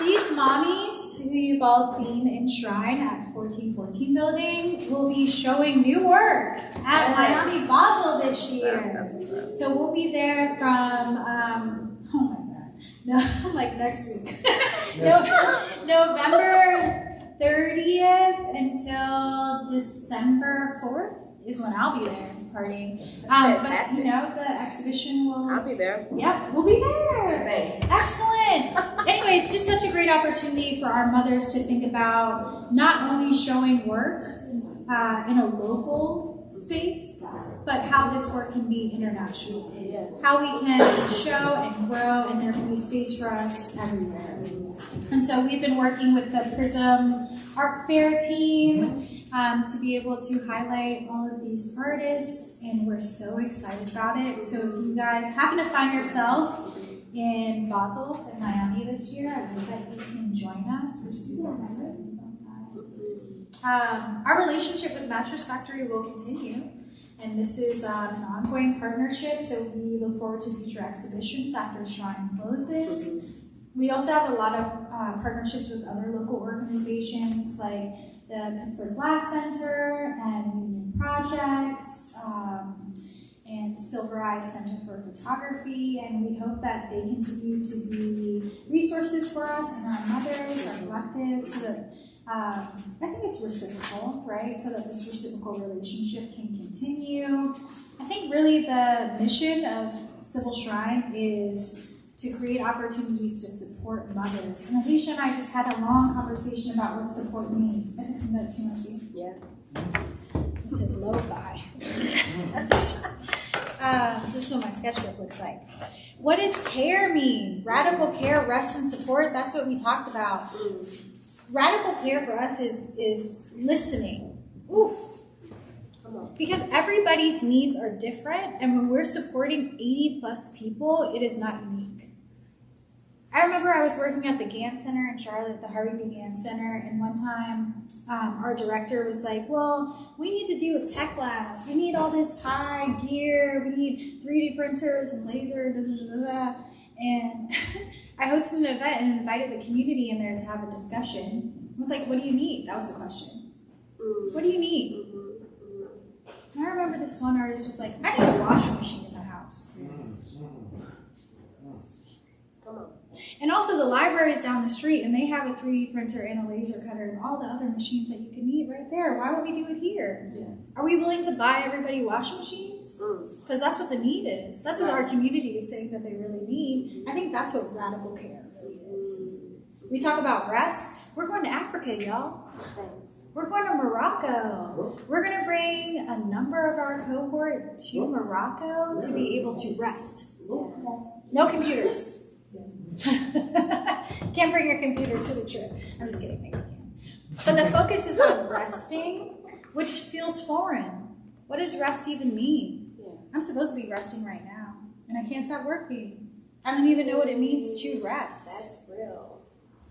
These mommies who you've all seen in Shrine at 1414 building will be showing new work at Miami Basel this year. That's what's up. So we'll be there from, oh my god, no, like next week. November 30th until December 4th is when I'll be there partying. That's But fantastic. you know, the exhibition will, I'll be there. yep, we'll be there. Thanks. Excellent. Anyway, it's just such a great opportunity for our mothers to think about not only showing work in a local space, but how this work can be international. Yes. How we can show and grow, and there can be space for us everywhere. And so we've been working with the Prism Art Fair team to be able to highlight all of these artists, and we're so excited about it. So if you guys happen to find yourself in Basel in Miami this year, I hope that you can join us. We're super excited about that. Our relationship with Mattress Factory will continue, and this is an ongoing partnership, so we look forward to future exhibitions after Shrine closes. We also have a lot of partnerships with other local organizations like the Pittsburgh Glass Center and Union Projects and Silver Eye Center for Photography, and we hope that they continue to be resources for us and our mothers, our collectives, so that I think it's reciprocal, right? So that this reciprocal relationship can continue. I think really the mission of Civil Shrine is to create opportunities to support mothers. And Alicia and I just had a long conversation about what support means. I took some notes, you want to see? Yeah. This is lo-fi. The This is what my sketchbook looks like. What does care mean? Radical care, rest, and support. That's what we talked about. Radical care for us is listening. Oof. Because everybody's needs are different, and when we're supporting 80 plus people, it is not unique. I remember I was working at the Gantt Center in Charlotte, the Harvey B. Gantt Center, and one time our director was like, well, we need to do a tech lab. We need all this high gear. We need 3D printers and laser, da, da, da, da. And I hosted an event and invited the community in there to have a discussion. I was like, what do you need? That was the question. What do you need? And I remember this one artist was like, I need a washing machine in my house. And also the library is down the street and they have a 3D printer and a laser cutter and all the other machines that you can need right there. Why would we do it here? Yeah. Are we willing to buy everybody washing machines? Because that's what the need is. That's what our community is saying that they really need. I think that's what radical care really is. We talk about rest. We're going to Africa, y'all. Thanks. We're going to Morocco. We're going to bring a number of our cohort to Morocco to be able to rest. No computers. Can't bring your computer to the trip. I'm just kidding. I think you can. But the focus is on resting, which feels foreign. What does rest even mean? I'm supposed to be resting right now, and I can't stop working. I don't even know what it means to rest. That's real.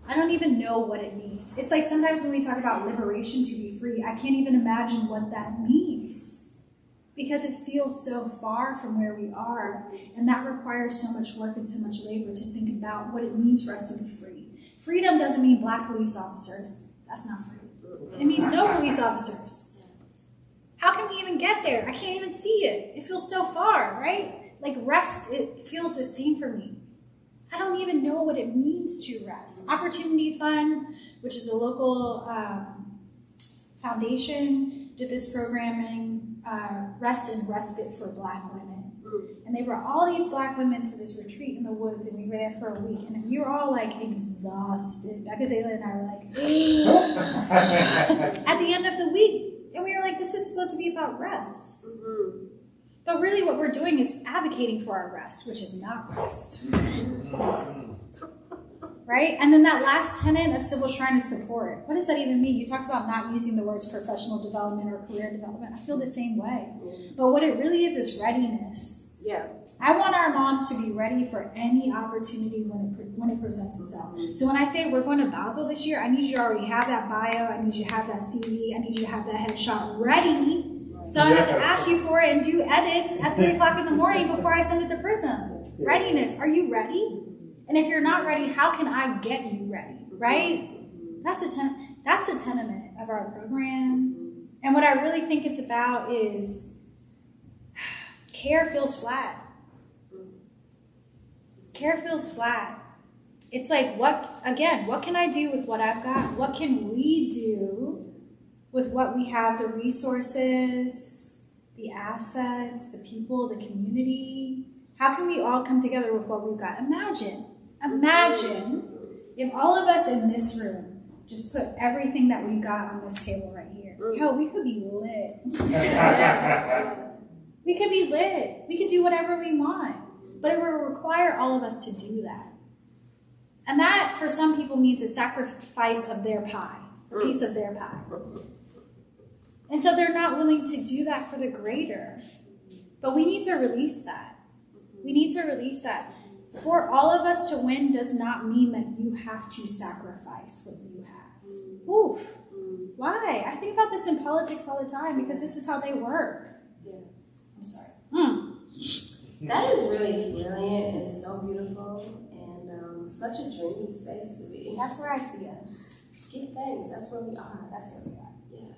I don't even know what it means. It's like sometimes when we talk about liberation to be free, I can't even imagine what that means. Because it feels so far from where we are, and that requires so much work and so much labor to think about what it means for us to be free. Freedom doesn't mean black police officers. That's not free. It means no police officers. How can we even get there? I can't even see it. It feels so far, right? Like rest, it feels the same for me. I don't even know what it means to rest. Opportunity Fund, which is a local foundation, did this programming, Rest and Respite for Black Women. And they brought all these Black women to this retreat in the woods, and we were there for a week, and we were all like exhausted. Becca Zayla and I were like, at the end of the week, and we were like, this is supposed to be about rest. But really what we're doing is advocating for our rest, which is not rest. Right? And then that last tenet of Civil Shrine is support. What does that even mean? You talked about not using the words professional development or career development. I feel the same way. But what it really is readiness. Yeah. I want our moms to be ready for any opportunity when it presents itself. So when I say we're going to Basel this year, I need you to already have that bio. I need you to have that CV. I need you to have that headshot ready. So I don't have to ask you for it and do edits at 3 o'clock in the morning before I send it to Prism. Readiness. Are you ready? And if you're not ready, how can I get you ready, right? That's the tenement of our program. And what I really think it's about is care feels flat. Care feels flat. It's like, what can I do with what I've got? What can we do with what we have, the resources, the assets, the people, the community? How can we all come together with what we've got? Imagine if all of us in this room just put everything that we've got on this table right here. Yo, we could be lit. We could be lit. We could do whatever we want. But it will require all of us to do that. And that, for some people, means a sacrifice of their pie, a piece of their pie. And so they're not willing to do that for the greater. But we need to release that. We need to release that. For all of us to win does not mean that you have to sacrifice what you have. Oof. Why? I think about this in politics all the time because this is how they work. Yeah. I'm sorry. That is really brilliant and so beautiful and such a dreamy space to be. That's where I see us. Give thanks. That's where we are. That's where we are. Yeah.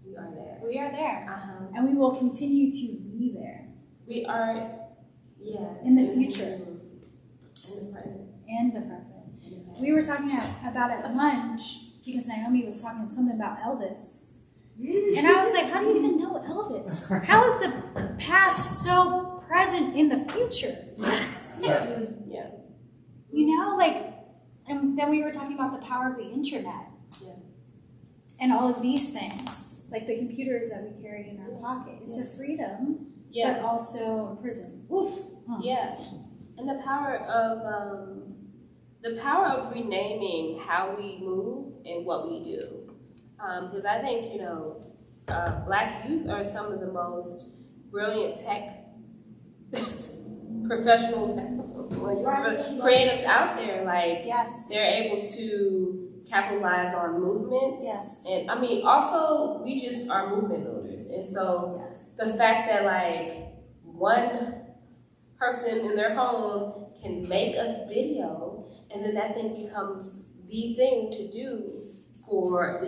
We are there. We are there. Uh-huh. And we will continue to be there. We are, yeah. In the future. In the present. And the present. We were talking about at lunch because Naomi was talking something about Elvis. And I was like, how do you even know Elvis? How is the past so present in the future? Yeah. You know, like, and then we were talking about the power of the internet. Yeah. And all of these things, like the computers that we carry in our pocket. It's a freedom. Yeah. but also a prison. Oof. Yeah, and the power of renaming how we move and what we do, because I think Black youth are some of the most brilliant tech professionals, creatives out there. Like, Yes. they're able to capitalize on movements. Yes. And I mean, also, we just are movement builders. And so the fact that like one person in their home can make a video and then that thing becomes the thing to do for,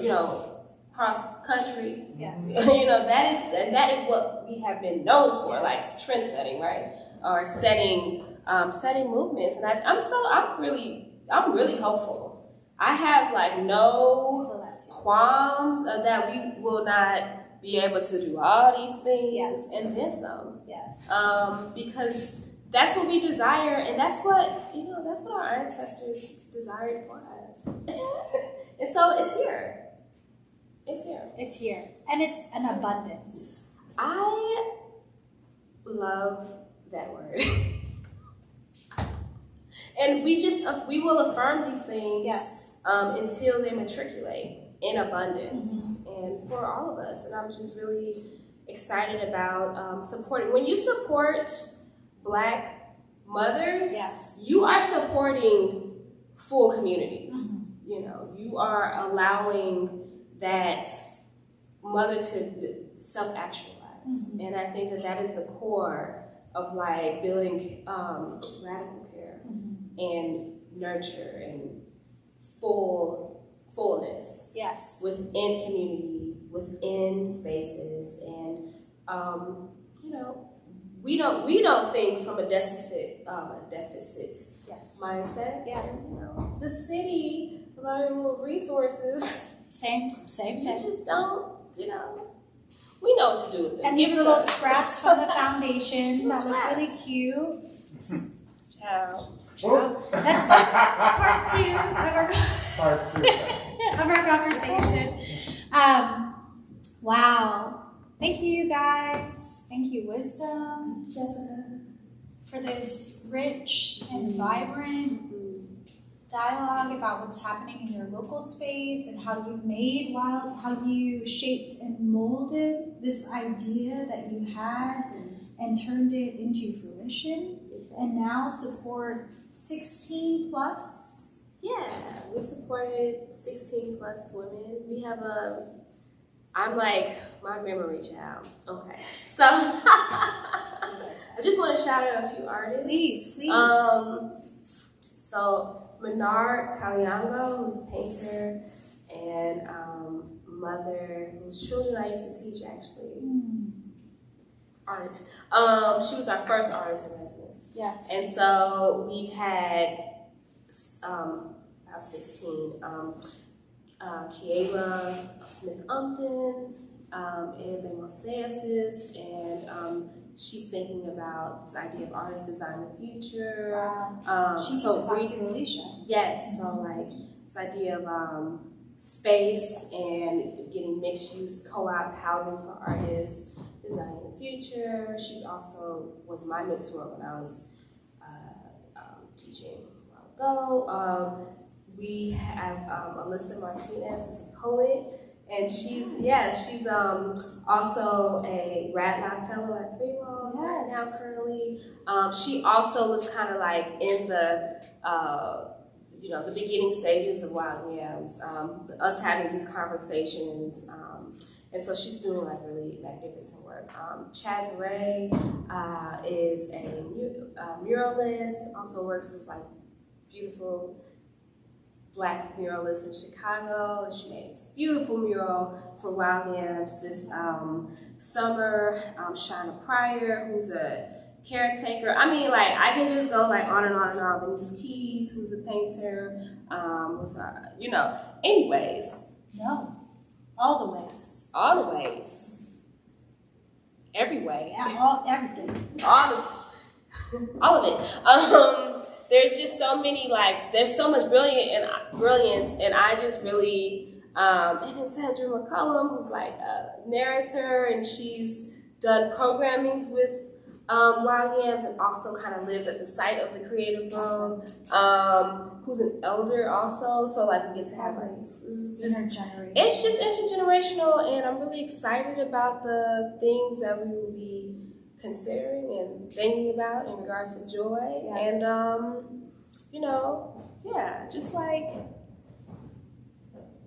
cross country. Yes. That is what we have been known for, like trend setting, right? Or setting movements. And I'm really hopeful. I have like no qualms that we will not be able to do all these things and then some. Yes. Because that's what we desire, and that's what our ancestors desired for us. And so it's here. It's here. It's here. And it's an abundance. I love that word. And we will affirm these things until they matriculate in abundance and for all of us. And I'm just really excited about supporting. When you support Black mothers, you are supporting full communities. You are allowing that mother to self-actualize. And I think that is the core of like building radical care and nurture and fullness within community, within spaces. And we don't think from a deficit mindset. Yeah. The city, with our little resources, Same. you just don't, we know what to do with them. And these little scraps from the foundation that look really cute. That's part two of our conversation. Wow. Thank you, guys. Thank you, Wisdom, Jessica, for this rich and vibrant dialogue about what's happening in your local space and how you shaped and molded this idea that you had and turned it into fruition, and now support 16 plus. Yeah, we've supported 16 plus women. We have I'm like my memory child. Okay, so I just want to shout out a few artists. Please. So Menard Caliango, who's a painter, and mother whose children I used to teach actually. Art. She was our first artist in residence. Yes. And so we've had about 16. Kiela Smith-Umpton is a mosaicist, and she's thinking about this idea of artists design the future. Wow. She needs to talk to Alicia. Yes, so like this idea of space and getting mixed-use co-op housing for artists, designing the future. She's also was my mentor when I was teaching a while ago. We have Alyssa Martinez, who's a poet, and she's also a Rad Lab Fellow at Three Walls right now currently. She also was kind of like in the the beginning stages of Wild Yams, us having these conversations, and so she's doing like really magnificent work. Chaz Ray is a muralist, also works with like beautiful Black muralists in Chicago. She made this beautiful mural for Wild Yams this summer. Shauna Pryor, who's a caretaker. I mean, like, I can just go like on and on and on. Denise Keys, who's a painter. Anyways. No. All the ways. All the ways. Every way. Yeah, everything. All of it. There's just so many, like, there's so much brilliance, and I just really, and then Sandra McCullum, who's like a narrator, and she's done programmings with Wild Yams, and also kind of lives at the site of the creative room. Who's an elder also, so like we get to have like it's just intergenerational, and I'm really excited about the things that we will be considering and thinking about in regards to joy. Yes. And you know, yeah, just like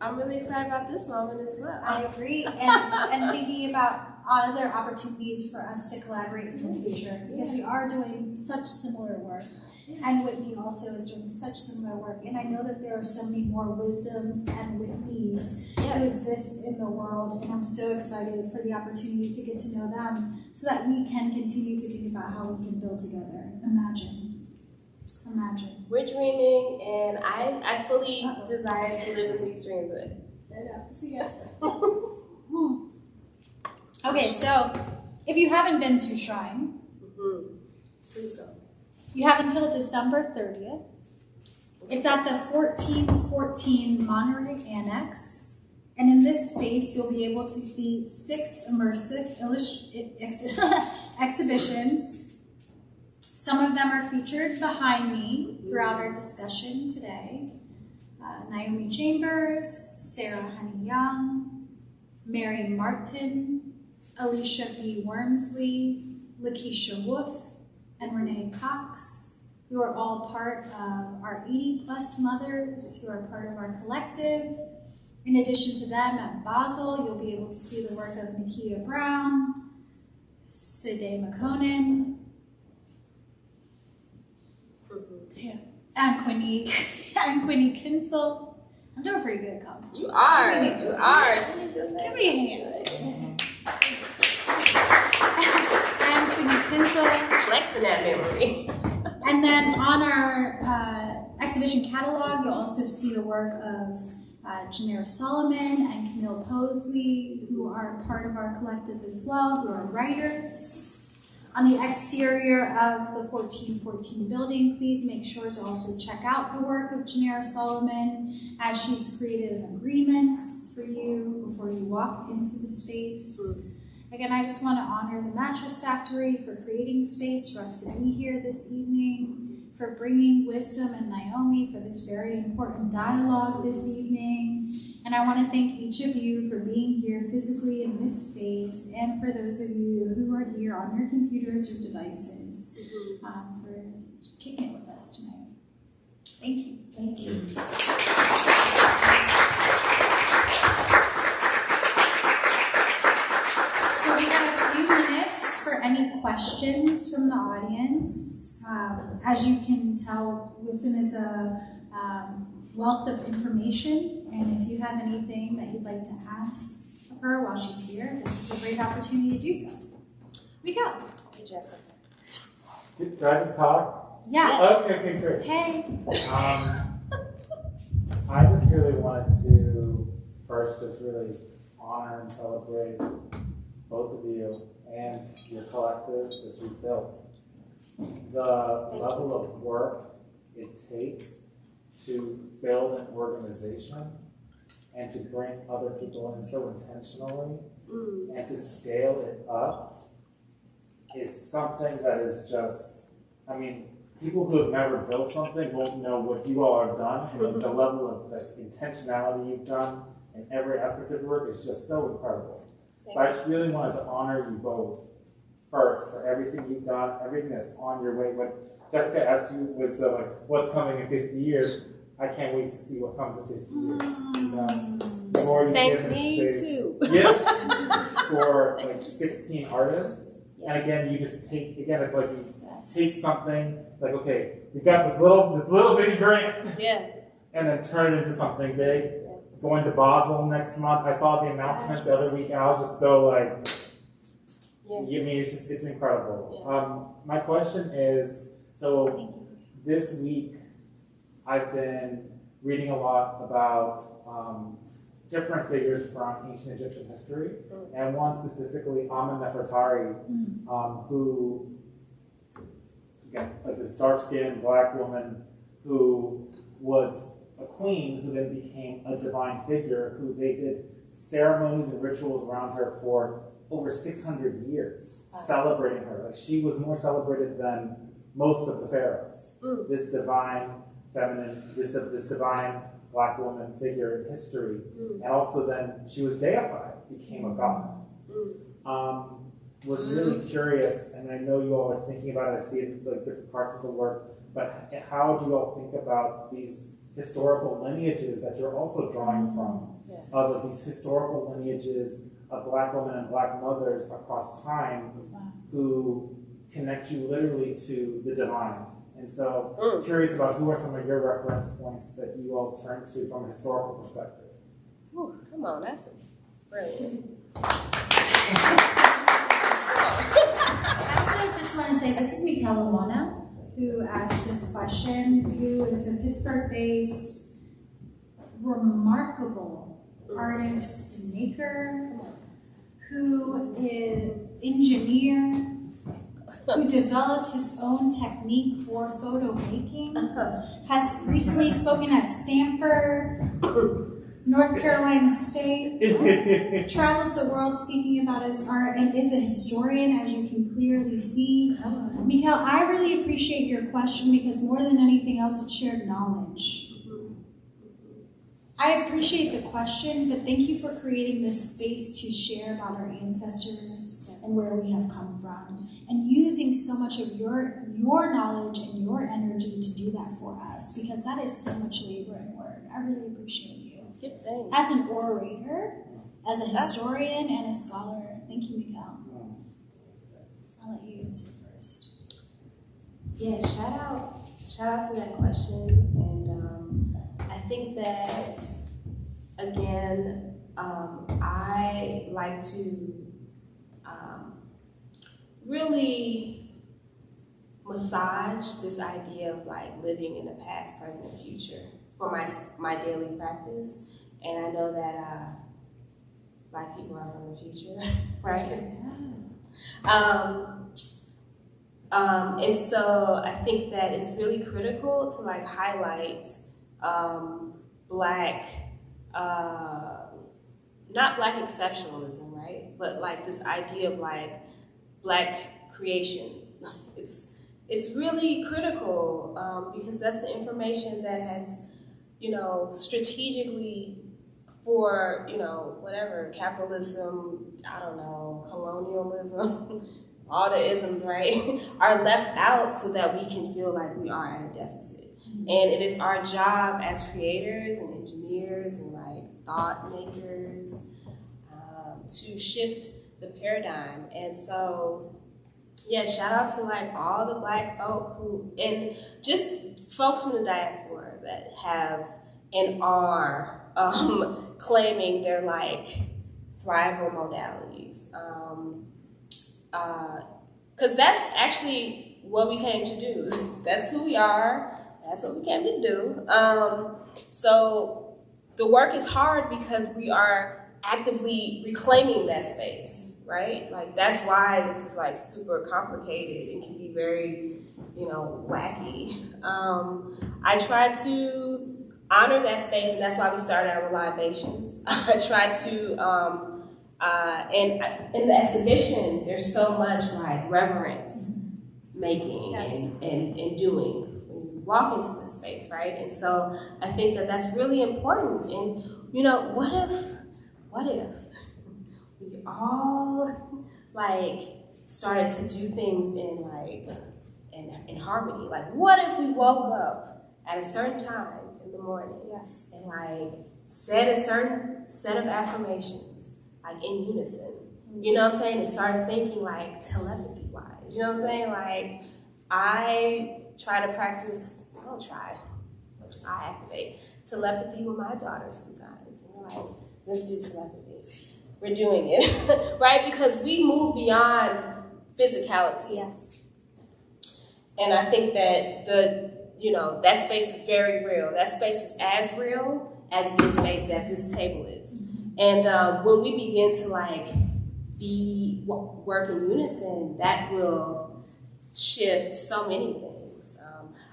I'm really excited about this moment as well. I agree, and thinking about other opportunities for us to collaborate in the future, because we are doing such similar work, and Whitney also is doing such similar work, and I know that there are so many more wisdoms and Whitneys who exist in the world, and I'm so excited for the opportunity to get to know them so that we can continue to think about how we can build together. Imagine. We're dreaming, and I fully desire to live in these dreams. See ya. Okay, so if you haven't been to Shrine, please go. you have until December 30th. It's at the 1414 Monterey Annex, and in this space you'll be able to see 6 immersive exhibitions. Some of them are featured behind me throughout our discussion today. Naomi Chambers, Sarah Honey Young, Mary Martin, Alicia B. Wormsley, Lakeisha Wolf, and Renee Cox, who are all part of our 80-plus mothers who are part of our collective. In addition to them, at Basel, you'll be able to see the work of Nakia Brown, Sade McConan, and Quinny Kinsel. I'm doing pretty good, Colin. You are. Give me a hand. And Quinny Kinsel. Flexing that memory. And then on our exhibition catalog, you'll also see the work of Janera Solomon and Camille Posley, who are part of our collective as well, who are writers. On the exterior of the 1414 building, please make sure to also check out the work of Janera Solomon, as she's created an agreement for you before you walk into the space. Again, I just want to honor the Mattress Factory for creating the space for us to be here this evening, for bringing Wisdom and Naomi for this very important dialogue this evening. And I want to thank each of you for being here physically in this space, and for those of you who are here on your computers or devices for kicking it with us tonight. Thank you. Thank you. So we have a few minutes for any questions from the audience. As you can tell, Wisdom is a wealth of information, and if you have anything that you'd like to ask of her while she's here, this is a great opportunity to do so. Miguel. Hey, Jessica. Did I just talk? Yeah. Okay, great. Hey. I just really wanted to first just really honor and celebrate both of you and your collectives that you've built. The level of work it takes to build an organization and to bring other people in so intentionally and to scale it up is something that is just, I mean, people who have never built something won't know what you all have done, and the level of the intentionality you've done in every aspect of your work is just so incredible. So I just really wanted to honor you both first for everything you've done, everything that's on your way. What Jessica asked you was what's coming in 50 years. I can't wait to see what comes in 50 years. And, the more you give in space, too. for like 16 artists. And again, you just take, it's like you take something, like, okay, you got this little bitty grant, and then turn it into something big. Going to Basel next month. I saw the announcement the other week, and I was just so like, I mean, it's incredible. My question is, so this week I've been reading a lot about different figures from ancient Egyptian history, and one specifically, Amennefertari, who, again, like this dark-skinned black woman who was a queen who then became a divine figure, who they did ceremonies and rituals around her for over 600 years celebrating her. Like, she was more celebrated than most of the pharaohs. This divine feminine, this divine Black woman figure in history, and also then she was deified, became a god. Was really curious, and I know you all are thinking about it. I see it in like different parts of the work, but how do you all think about these historical lineages that you're also drawing from? Of these historical lineages of Black women and Black mothers across time who connect you literally to the divine. And so, curious about who are some of your reference points that you all turn to from a historical perspective. Come on, that's brilliant. I also just want to say, this is Mikel Awana, who asked this question, who is a Pittsburgh-based, remarkable artist and maker, who is engineer, who developed his own technique for photo making, has recently spoken at Stanford, North Carolina State, travels the world speaking about his art, and is a historian, as you can clearly see. Mikel, I really appreciate your question because more than anything else, it shared knowledge. I appreciate the question, but thank you for creating this space to share about our ancestors and where we have come from, and using so much of your knowledge and your energy to do that for us, because that is so much labor and work. I really appreciate you. As an orator, as a historian, and a scholar. Thank you, Mikel. I'll let you answer first. Yeah, shout out to that question. And I think that, again, I like to really massage this idea of like living in the past, present, future for my daily practice. And I know that Black people are from the future, right? And so I think that it's really critical to like highlight Black, not Black exceptionalism, right? But like this idea of like Black creation. It's really critical because that's the information that has, strategically for, whatever, capitalism, I don't know, colonialism, all the isms, right, are left out so that we can feel like we are at a deficit. And it is our job as creators and engineers and like thought makers to shift the paradigm. And so, yeah, shout out to like all the Black folk who, and just folks from the diaspora that have and are claiming their like thrival modalities. Because that's actually what we came to do. That's who we are. That's what we came to do. So the work is hard because we are actively reclaiming that space, right? Like that's why this is like super complicated and can be very, wacky. I try to honor that space, and that's why we started our libations. I try to, and in the exhibition, there's so much like reverence making and doing when you walk into the space, right? And so I think that that's really important. And what if we all like started to do things in harmony? Like, what if we woke up at a certain time in the morning, and like said a certain set of affirmations, like in unison, you know what I'm saying? And started thinking like telepathy wise, you know what I'm saying? Like I try to practice, I activate telepathy with my daughter sometimes. And we're like, let's do telepathy. We're doing it, right? Because we move beyond physicality. Yes. And I think that that space is very real. That space is as real as this space that this table is. And when we begin to like work in unison, that will shift so many things.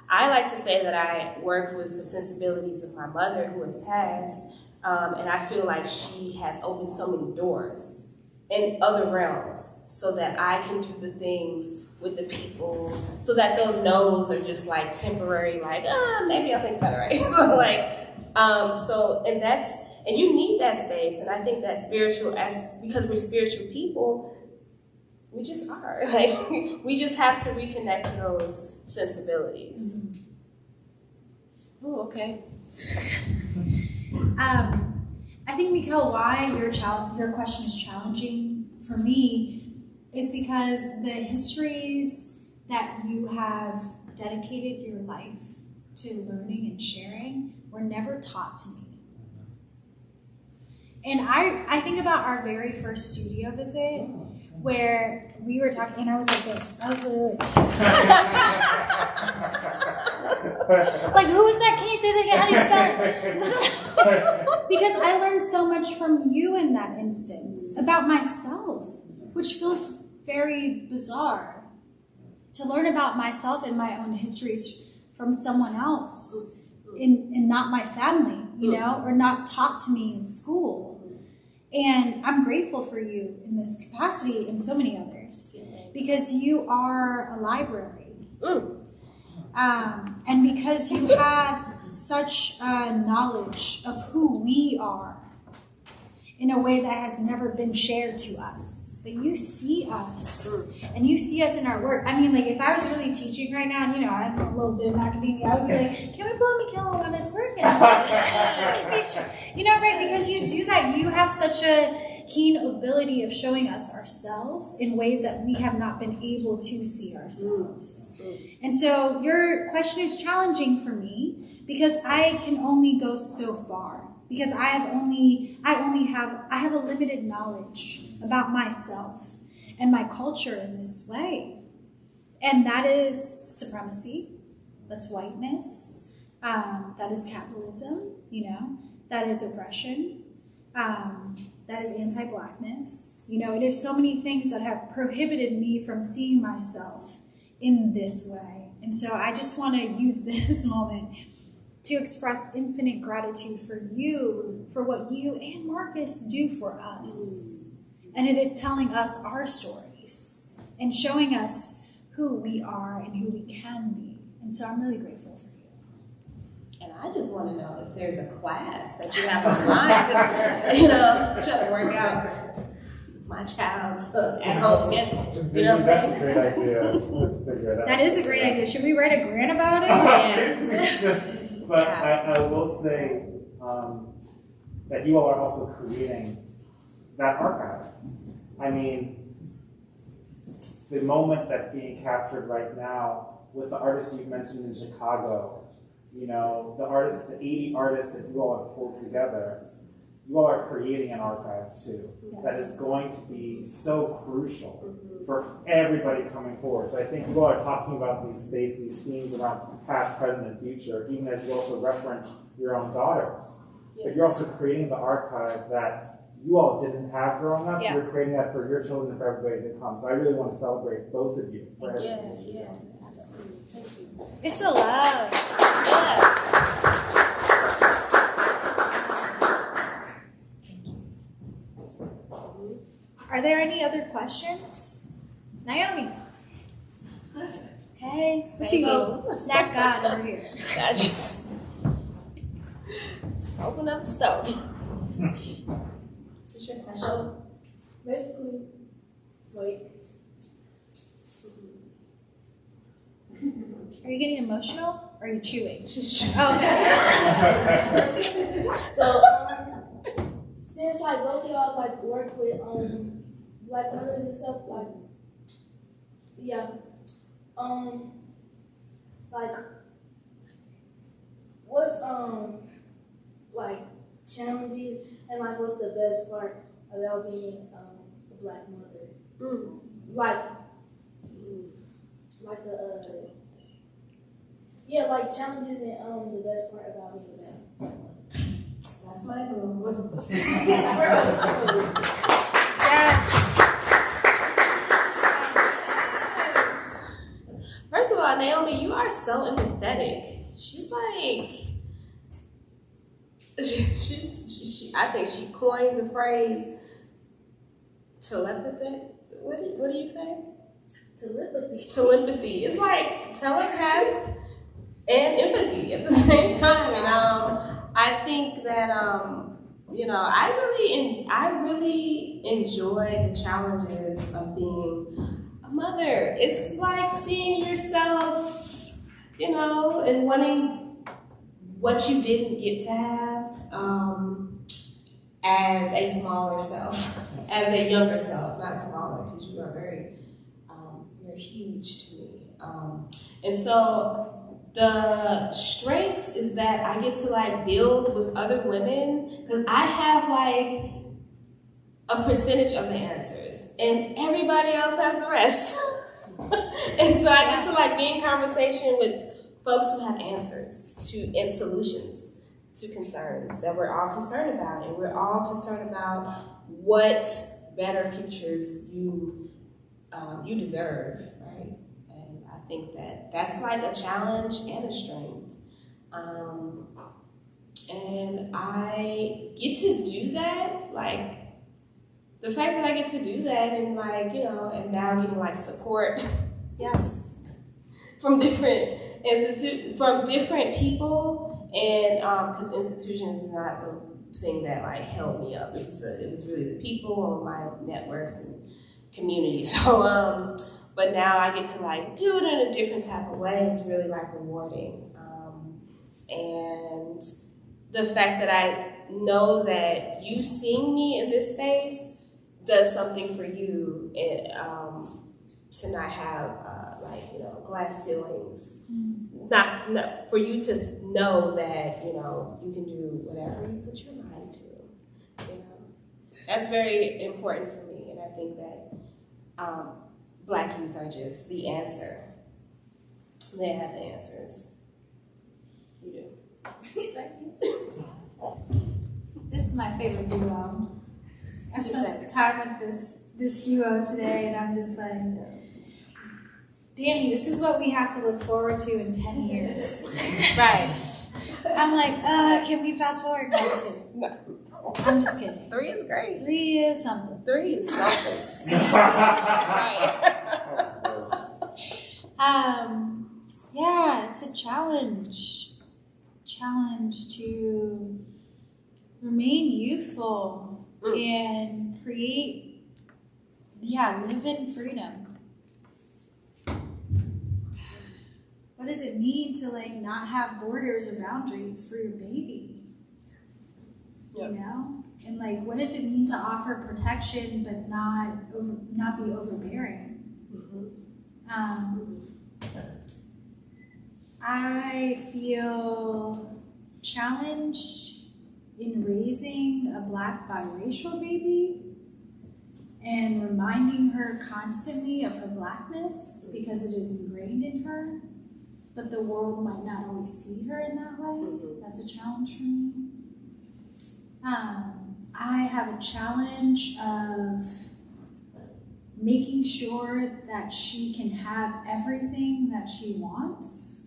I like to say that I work with the sensibilities of my mother who has passed, and I feel like she has opened so many doors in other realms so that I can do the things with the people, so that those no's are just like temporary, like, maybe I'll think about it, right? So like, and you need that space. And I think that because we're spiritual people, we just are. Like, we just have to reconnect to those sensibilities. Mm-hmm. Oh, okay. I think, Mikhail, why your question is challenging for me is because the histories that you have dedicated your life to learning and sharing were never taught to me. And I think about our very first studio visit where we were talking, and I was like this. I was literally like, who is that? Can you say that again? How do you spell it? Because I learned so much from you in that instance about myself, which feels very bizarre. To learn about myself and my own histories from someone else and not my family, or not taught to me in school. And I'm grateful for you in this capacity and so many others because you are a library. And because you have such knowledge of who we are in a way that has never been shared to us. But you see us, and you see us in our work. I mean, like, if I was really teaching right now, and, I'm a little bit of academia, I would be like, can we pull Mikhail on his work? Right? Because you do that. You have such a keen ability of showing us ourselves in ways that we have not been able to see ourselves. And so your question is challenging for me because I can only go so far. Because I have a limited knowledge about myself and my culture in this way. And that is supremacy, that's whiteness, that is capitalism, that is oppression, that is anti-blackness. It is so many things that have prohibited me from seeing myself in this way. And so I just want to use this moment to express infinite gratitude for you, for what you and Marcus do for us. And it is telling us our stories and showing us who we are and who we can be. And so I'm really grateful for you. And I just want to know if there's a class that you have online, trying to work out my child's at-home schedule. That's a great idea. That is a great idea. Should we write a grant about it? Yes. But I will say that you all are also creating that archive. I mean, the moment that's being captured right now with the artists you've mentioned in Chicago, the 80 artists that you all have pulled together, you all are creating an archive too. Yes. That is going to be so crucial for everybody coming forward. So I think you all are talking about these themes around past, present, and future, even as you also reference your own daughters. Yeah. But you're also creating the archive that you all didn't have growing up. Yes. You're creating that for your children and for everybody to come. So I really want to celebrate both of you. Yeah, absolutely. Thank you. It's the love. Are there any other questions? Naomi. Hey, what you go? Snack God over here. I just open up the stove. What's your question? Basically, wait. Are you getting emotional or are you chewing? Oh, okay. So, since like both of y'all like work with black mothers and stuff, like like what's like challenges and like what's the best part about being a black mother? Like challenges and the best part about being a black mother. That's my move. Yes. First of all, Naomi, you are so empathetic. She's like, I think she coined the phrase telepathy. What do you say? Telepathy. Telepathy. It's like telepath and empathy at the same time. And I think that you know, I really enjoy the challenges of being a mother. It's like seeing yourself, you know, and wanting what you didn't get to have as a smaller self, as a younger self, not smaller, because you are you're huge to me. And so the strengths is that I get to like build with other women, because I have like a percentage of the answers and everybody else has the rest. And so I get to like be in conversation with folks who have answers and solutions to concerns that we're all concerned about, and we're all concerned about what better futures you deserve, right? And I think that that's like a challenge and a strength. And I get to do that, like the fact that I get to do that, and like, you know, and now getting like support, yes, from different from different people, and because institutions is not the thing that like held me up. It was really the people and my networks and community. So but now I get to like do it in a different type of way. It's really like rewarding, and the fact that I know that you seeing me in this space does something for you, and to not have like, you know, glass ceilings. Not for you to know that, you know, you can do whatever you put your mind to. You know, that's very important for me, and I think that Black youth are just the answer. They have the answers. You do. Thank you. This is my favorite duo. I spent some time with this duo today, and I'm just like, Danny, this is what we have to look forward to in 10 years. Right. I'm like, can we fast forward? No, I'm just kidding. No. I'm just kidding. 3 is great. 3 is something. 3 is something. Right. Yeah, it's a challenge. Challenge to remain youthful and create, live in freedom. What does it mean to like not have borders or boundaries for your baby? Yep. You know? And like, what does it mean to offer protection but not be overbearing? I feel challenged in raising a Black biracial baby and reminding her constantly of her Blackness because it is ingrained in her, but the world might not always see her in that way. That's a challenge for me. I have a challenge of making sure that she can have everything that she wants,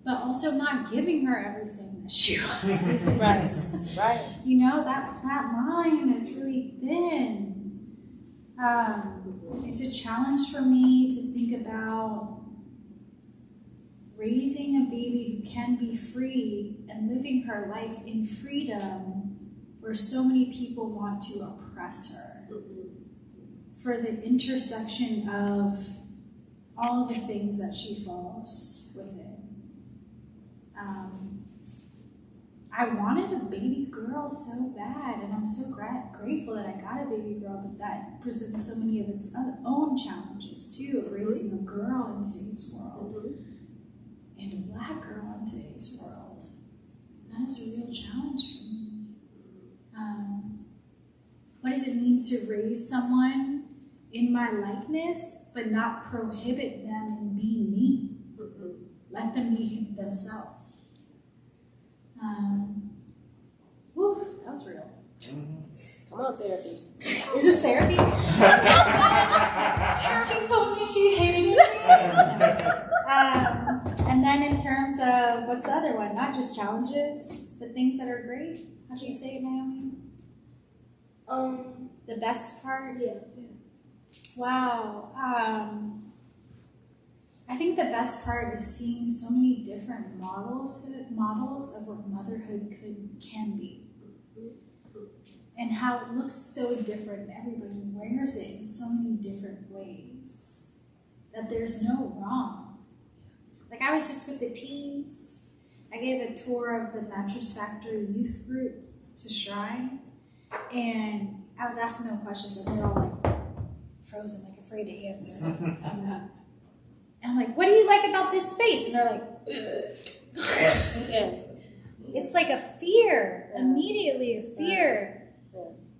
but also not giving her everything that she wants. Right. You know, that line is really thin. It's a challenge for me to think about raising a baby who can be free and living her life in freedom where so many people want to oppress her. For the intersection of all the things that she falls within. I wanted a baby girl so bad, and I'm so grateful that I got a baby girl, but that presents so many of its own challenges too, of raising a girl in today's world, and a Black girl in today's world. That is a real challenge for me. What does it mean to raise someone in my likeness, but not prohibit them in being me? Let them be themselves. That was real. Come on, therapy. Is this therapy? She told me she hated me. And then in terms of, what's the other one? Not just challenges, but things that are great. How do you say it, Naomi? The best part? Yeah. Wow. I think the best part is seeing so many different models of what motherhood can be. And how it looks so different. Everybody wears it in so many different ways. That there's no wrong. Like I was just with the teens. I gave a tour of the Mattress Factory youth group to Shrine. And I was asking them questions and they're all like frozen, like afraid to answer. And I'm like, what do you like about this space? And they're like, Yeah. it's like a fear, immediately a fear.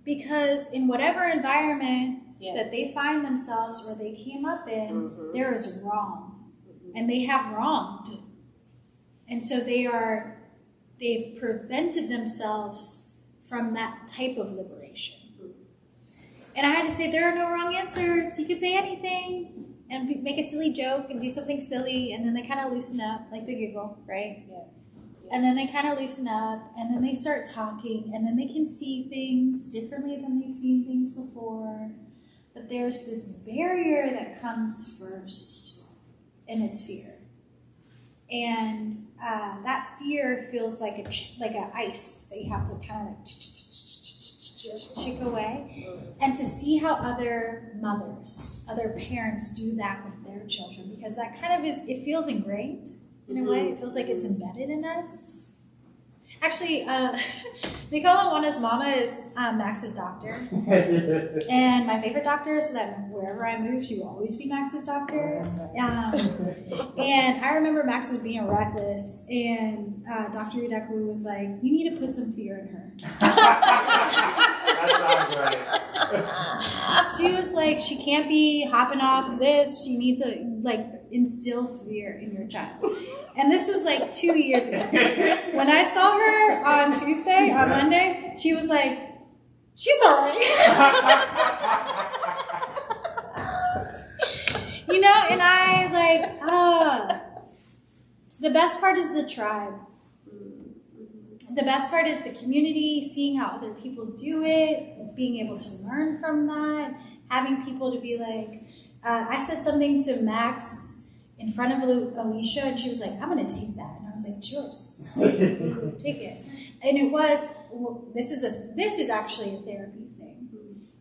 Because in whatever environment that they find themselves or they came up in, there is wrong. And they have wronged. And so they've prevented themselves from that type of liberation. And I had to say, there are no wrong answers. You can say anything and make a silly joke and do something silly, and then they kind of loosen up, like the giggle, right? Yeah. And then they kind of loosen up, and then they start talking, and then they can see things differently than they've seen things before. But there's this barrier that comes first, and it's fear. And that fear feels like a ice that you have to kind of chick away. And to see how other mothers, other parents do that with their children, because that kind of it feels ingrained in a way. It feels like it's embedded in us. Actually, Mikola Wana's mama is Max's doctor. And my favorite doctor, so that wherever I move, she will always be Max's doctor. And I remember Max was being reckless, and Dr. Udeku was like, you need to put some fear in her. That sounds right. She was like, she can't be hopping off this. You need to instill fear in your child. And this was 2 years ago. When I saw her on Monday, she was like, she's all right. And I the best part is the tribe. The best part is the community, seeing how other people do it, being able to learn from that, having people to be like, I said something to Max in front of Alicia, and she was like, I'm going to take that. And I was like, it's yours. Take it. And it was, this is actually a therapy thing.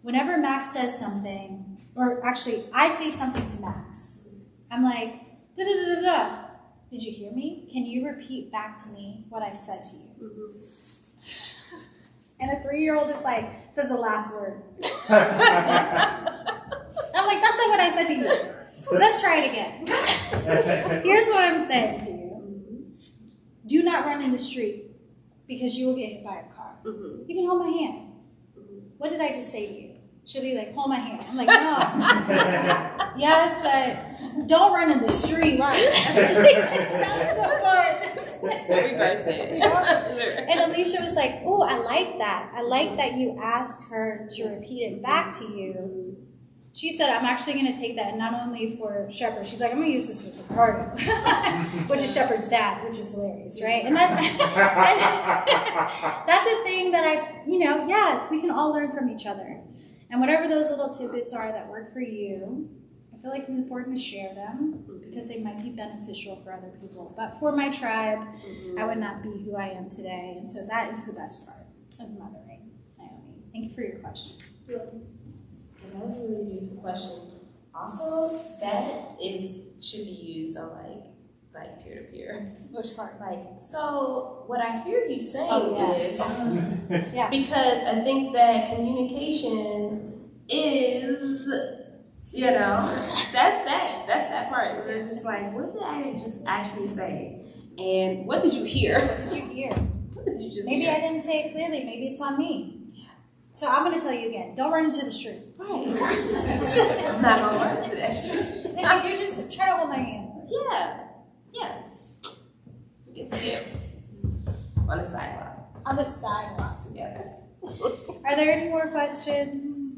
Whenever Max says something, or actually I say something to Max, I'm like, da-da-da-da-da. Did you hear me? Can you repeat back to me what I said to you? And a 3-year-old is says the last word. I'm like, that's not what I said to you. Let's try it again. Here's what I'm saying to you. Do not run in the street because you will get hit by a car. You can hold my hand. What did I just say to you? She'll be like, hold my hand. I'm like, no. Yes, but don't run in the street. Right. That's the part. Reverse it. And Alicia was like, oh, I like that. I like that you asked her to repeat it back to you. She said, I'm actually going to take that not only for Shepard. She's like, I'm going to use this with Ricardo, which is Shepard's dad, which is hilarious, right? And that's a thing that yes, we can all learn from each other. And whatever those little tidbits are that work for you, I feel like it's important to share them because they might be beneficial for other people. But for my tribe, I would not be who I am today. And so that is the best part of mothering, Naomi. Thank you for your question. That was a really beautiful question. Also, that should be used on like peer-to-peer. Which part? So what I hear you saying is Yeah. because I think that communication is that's that part. Where it's just what did I just actually say? And what did you hear? What did you hear? What did you just Maybe hear? I didn't say it clearly. Maybe it's on me. So I'm going to tell you again. Don't run into the street. Right. I'm not going to run into that street. If you do, just try to hold my hand. Yeah. We can skip on the sidewalk. On the sidewalk. Together. Are there any more questions?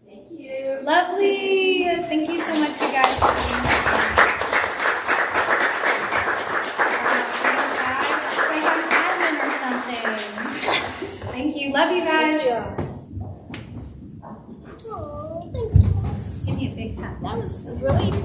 Thank you. Lovely. Thank you so much, you guys, for being here.